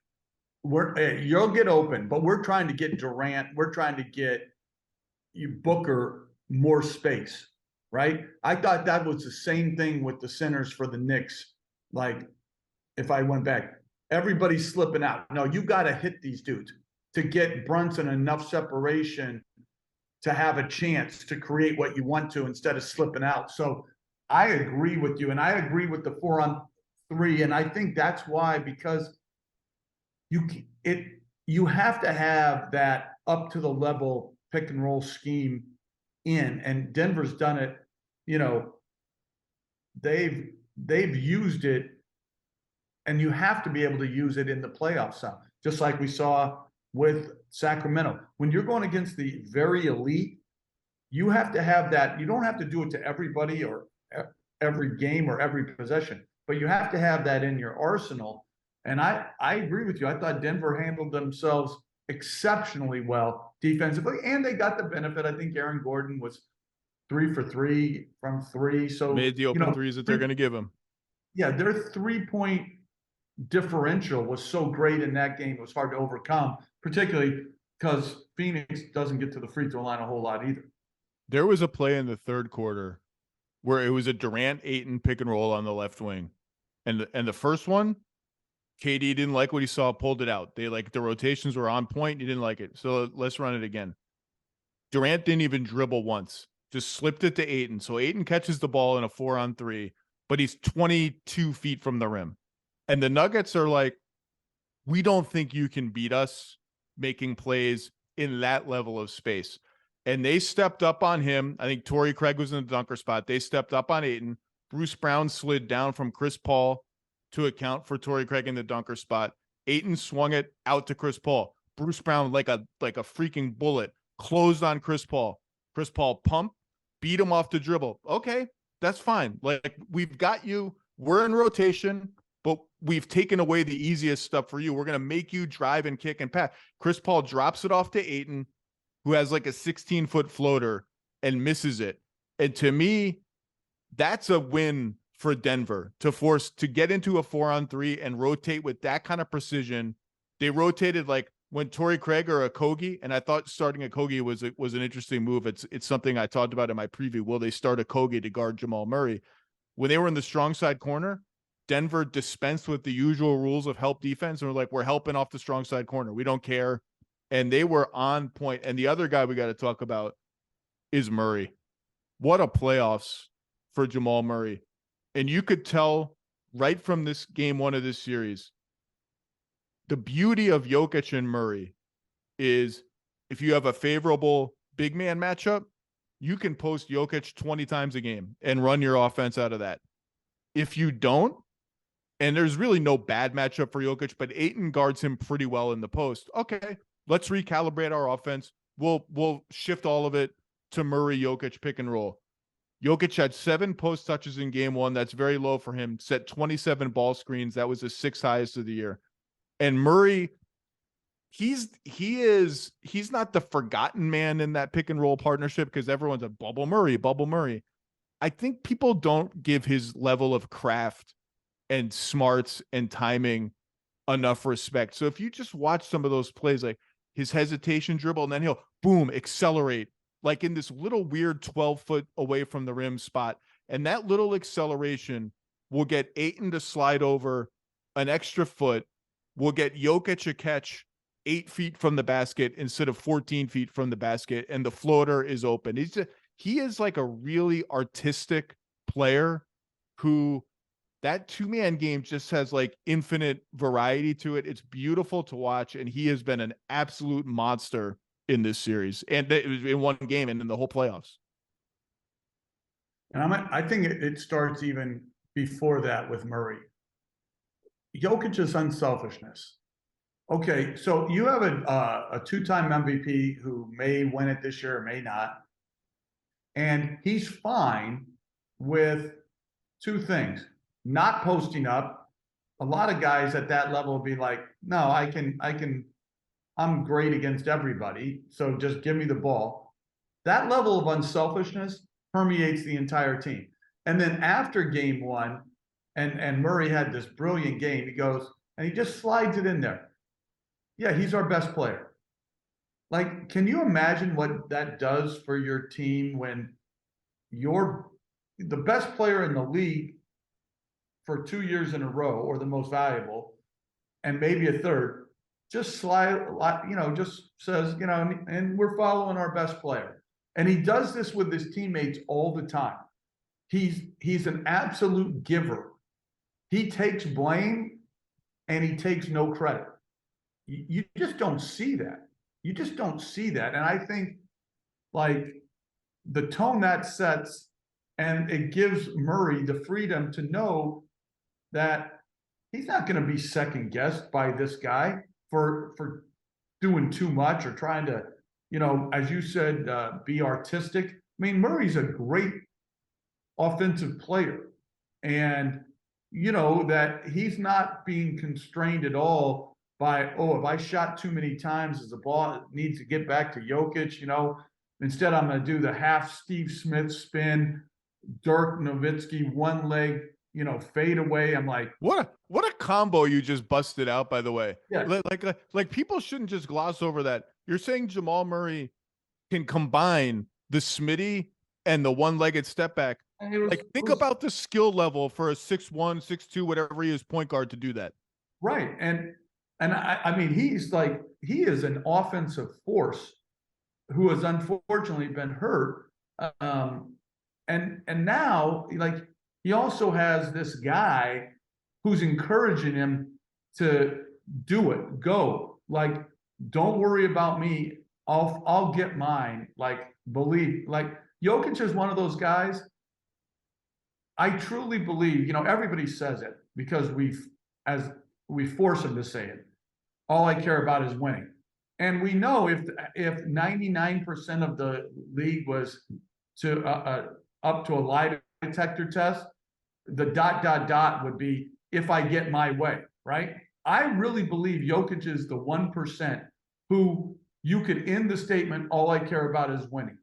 you'll get open, but we're trying to get Durant, we're trying to get you Booker more space, right? I thought that was the same thing with the centers for the Knicks. Like, if I went back, everybody's slipping out. No, you got to hit these dudes to get Brunson enough separation to have a chance to create what you want to instead of slipping out. So I agree with you, and I agree with the 4-on-3, and I think that's why, because you have to have that up to the level pick and roll scheme in, and Denver's done it. You know, they've used it, and you have to be able to use it in the playoffs some, just like we saw with Sacramento. When you're going against the very elite, you have to have that. You don't have to do it to everybody or every game or every possession, but you have to have that in your arsenal. And I agree with you. I thought Denver handled themselves exceptionally well defensively, and they got the benefit. I think Aaron Gordon was 3 for 3 from 3. So made the open threes that they're going to give him. Yeah, their 3-point differential was so great in that game. It was hard to overcome, particularly because Phoenix doesn't get to the free throw line a whole lot either. There was a play in the third quarter where it was a Durant Ayton pick and roll on the left wing. And the first one, KD didn't like what he saw, pulled it out. They, like, the rotations were on point. He didn't like it. So let's run it again. Durant didn't even dribble once, just slipped it to Ayton. So Ayton catches the ball in a 4-on-3, but he's 22 feet from the rim. And the Nuggets are like, we don't think you can beat us making plays in that level of space. And they stepped up on him. I think Torrey Craig was in the dunker spot. They stepped up on Ayton. Bruce Brown slid down from Chris Paul to account for Torrey Craig in the dunker spot. Ayton swung it out to Chris Paul. Bruce Brown, like a freaking bullet, closed on Chris Paul. Chris Paul pumped, beat him off the dribble. Okay, that's fine. Like, we've got you. We're in rotation, but we've taken away the easiest stuff for you. We're going to make you drive and kick and pass. Chris Paul drops it off to Ayton, who has like a 16-foot floater, and misses it. And to me, that's a win for Denver to get into a 4-on-3 and rotate with that kind of precision. They rotated like when Torrey Craig or Okogie, and I thought starting Okogie was an interesting move. It's something I talked about in my preview. Will they start Okogie to guard Jamal Murray? When they were in the strong side corner, Denver dispensed with the usual rules of help defense, and we're helping off the strong side corner. We don't care. And they were on point. And the other guy we got to talk about is Murray. What a playoffs for Jamal Murray. And you could tell right from this game 1 of this series, the beauty of Jokic and Murray is if you have a favorable big man matchup, you can post Jokic 20 times a game and run your offense out of that. If you don't, and there's really no bad matchup for Jokic, but Ayton guards him pretty well in the post. Okay, let's recalibrate our offense. We'll shift all of it to Murray Jokic pick and roll. Jokic had 7 post touches in game 1. That's very low for him. Set 27 ball screens. That was the 6th highest of the year. And Murray, he's not the forgotten man in that pick and roll partnership because everyone's a Bubble Murray. I think people don't give his level of craft and smarts and timing enough respect. So if you just watch some of those plays, like his hesitation dribble, and then he'll boom, accelerate, like in this little weird 12-foot away from the rim spot. And that little acceleration will get Ayton to slide over an extra foot, will get Jokic a catch 8 feet from the basket instead of 14 feet from the basket, and the floater is open. He is like a really artistic player who, that two-man game just has like infinite variety to it. It's beautiful to watch, and he has been an absolute monster in this series, and it was in one game and in the whole playoffs. And I think it starts even before that with Murray. Jokic's unselfishness. Okay, so you have a two-time MVP who may win it this year or may not, and he's fine with two things: not posting up. A lot of guys at that level will be like, no, I'm great against everybody, so just give me the ball. That level of unselfishness permeates the entire team. And then after game one, and Murray had this brilliant game, he goes, and he just slides it in there. Yeah, he's our best player. Like, can you imagine what that does for your team when you're the best player in the league for 2 years in a row, or the most valuable, and maybe a third, just slide, just says, and we're following our best player. And he does this with his teammates all the time. He's an absolute giver. He takes blame and he takes no credit. You just don't see that. You just don't see that. And I think, like, the tone that sets, and it gives Murray the freedom to know that he's not going to be second guessed by this guy for doing too much or trying to, as you said, be artistic. I mean, Murray's a great offensive player, and that he's not being constrained at all by, if I shot too many times, as the ball needs to get back to Jokic, instead I'm going to do the half Steve Smith spin, Dirk Nowitzki, one leg, fade away. I'm like, what a combo you just busted out, by the way. Yeah. Like people shouldn't just gloss over that. You're saying Jamal Murray can combine the Smitty and the one-legged step back. Think about the skill level for a 6'1", 6'2", whatever he is, point guard to do that. Right. And I mean, he is an offensive force who has unfortunately been hurt. And now, like, he also has this guy who's encouraging him to do it, go. Like, don't worry about me. I'll get mine. Like, believe. Like, Jokic is one of those guys. I truly believe, everybody says it because we force them to say it. All I care about is winning. And we know if 99% of the league was to up to a lie detector test, the ... would be if I get my way, right? I really believe Jokic is the 1% who you could end the statement, all I care about is winning.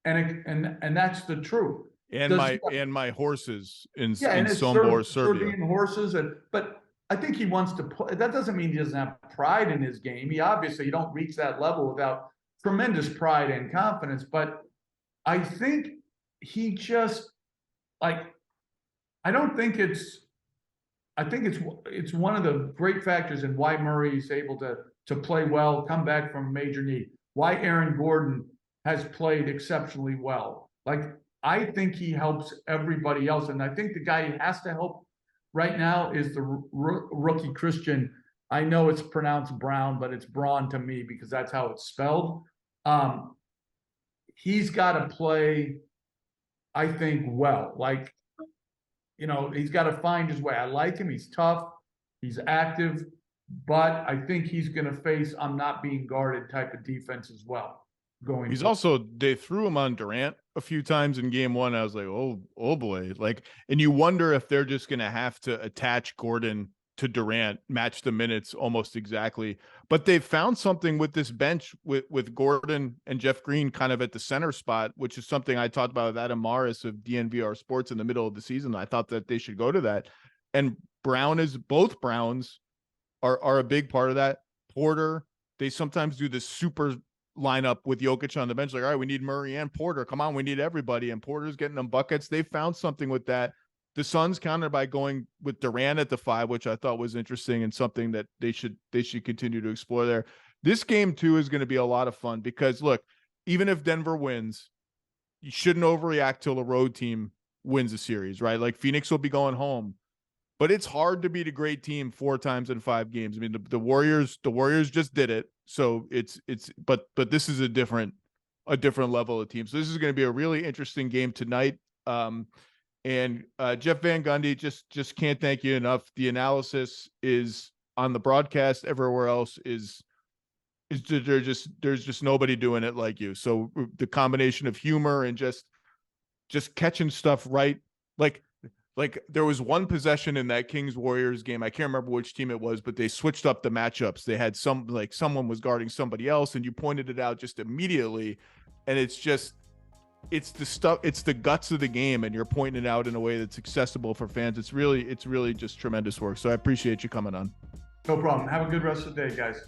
And that's the truth. And my horses in Sombor, Serbia. Serbian horses, but I think he wants to play. That doesn't mean he doesn't have pride in his game. He obviously, you don't reach that level without tremendous pride and confidence. But I think he just, like, I think it's one of the great factors in why Murray is able to play well, come back from major knee. Why Aaron Gordon has played exceptionally well. Like, I think he helps everybody else, and I think the guy he has to help right now is the rookie Christian. I know it's pronounced Brown, but it's Braun to me because that's how it's spelled. He's got to play, I think, well. Like, he's got to find his way. I like him. He's tough. He's active. But I think he's going to face I'm not being guarded type of defense as well. He's also, they threw him on Durant a few times in game one. I was like, oh boy. Like, and you wonder if they're just going to have to attach Gordon to Durant, match the minutes almost exactly. But they've found something with this bench with Gordon and Jeff Green kind of at the center spot, which is something I talked about with Adam Morris of DNVR Sports in the middle of the season. I thought that they should go to that. and both Browns are a big part of that. Porter, they sometimes do this super lineup with Jokic on the bench. Like, all right, we need Murray and Porter. Come on, we need everybody. And Porter's getting them buckets. They found something with that. The Suns countered by going with Durant at the 5, which I thought was interesting and something that they should continue to explore there. This game too is going to be a lot of fun because look, even if Denver wins, you shouldn't overreact till a road team wins a series, right? Like Phoenix will be going home, but it's hard to beat a great team 4 times in 5 games. I mean, the Warriors just did it. So but this is a different level of team. So this is going to be a really interesting game tonight. And Jeff Van Gundy, just can't thank you enough. The analysis is on the broadcast. Everywhere else is there's just nobody doing it like you. So the combination of humor and just catching stuff right, like there was one possession in that Kings Warriors game. I can't remember which team it was, but they switched up the matchups. They had someone was guarding somebody else, and you pointed it out just immediately. And it's the guts of the game, and you're pointing it out in a way that's accessible for fans. It's really just tremendous work. So I appreciate you coming on. No problem. Have a good rest of the day, guys.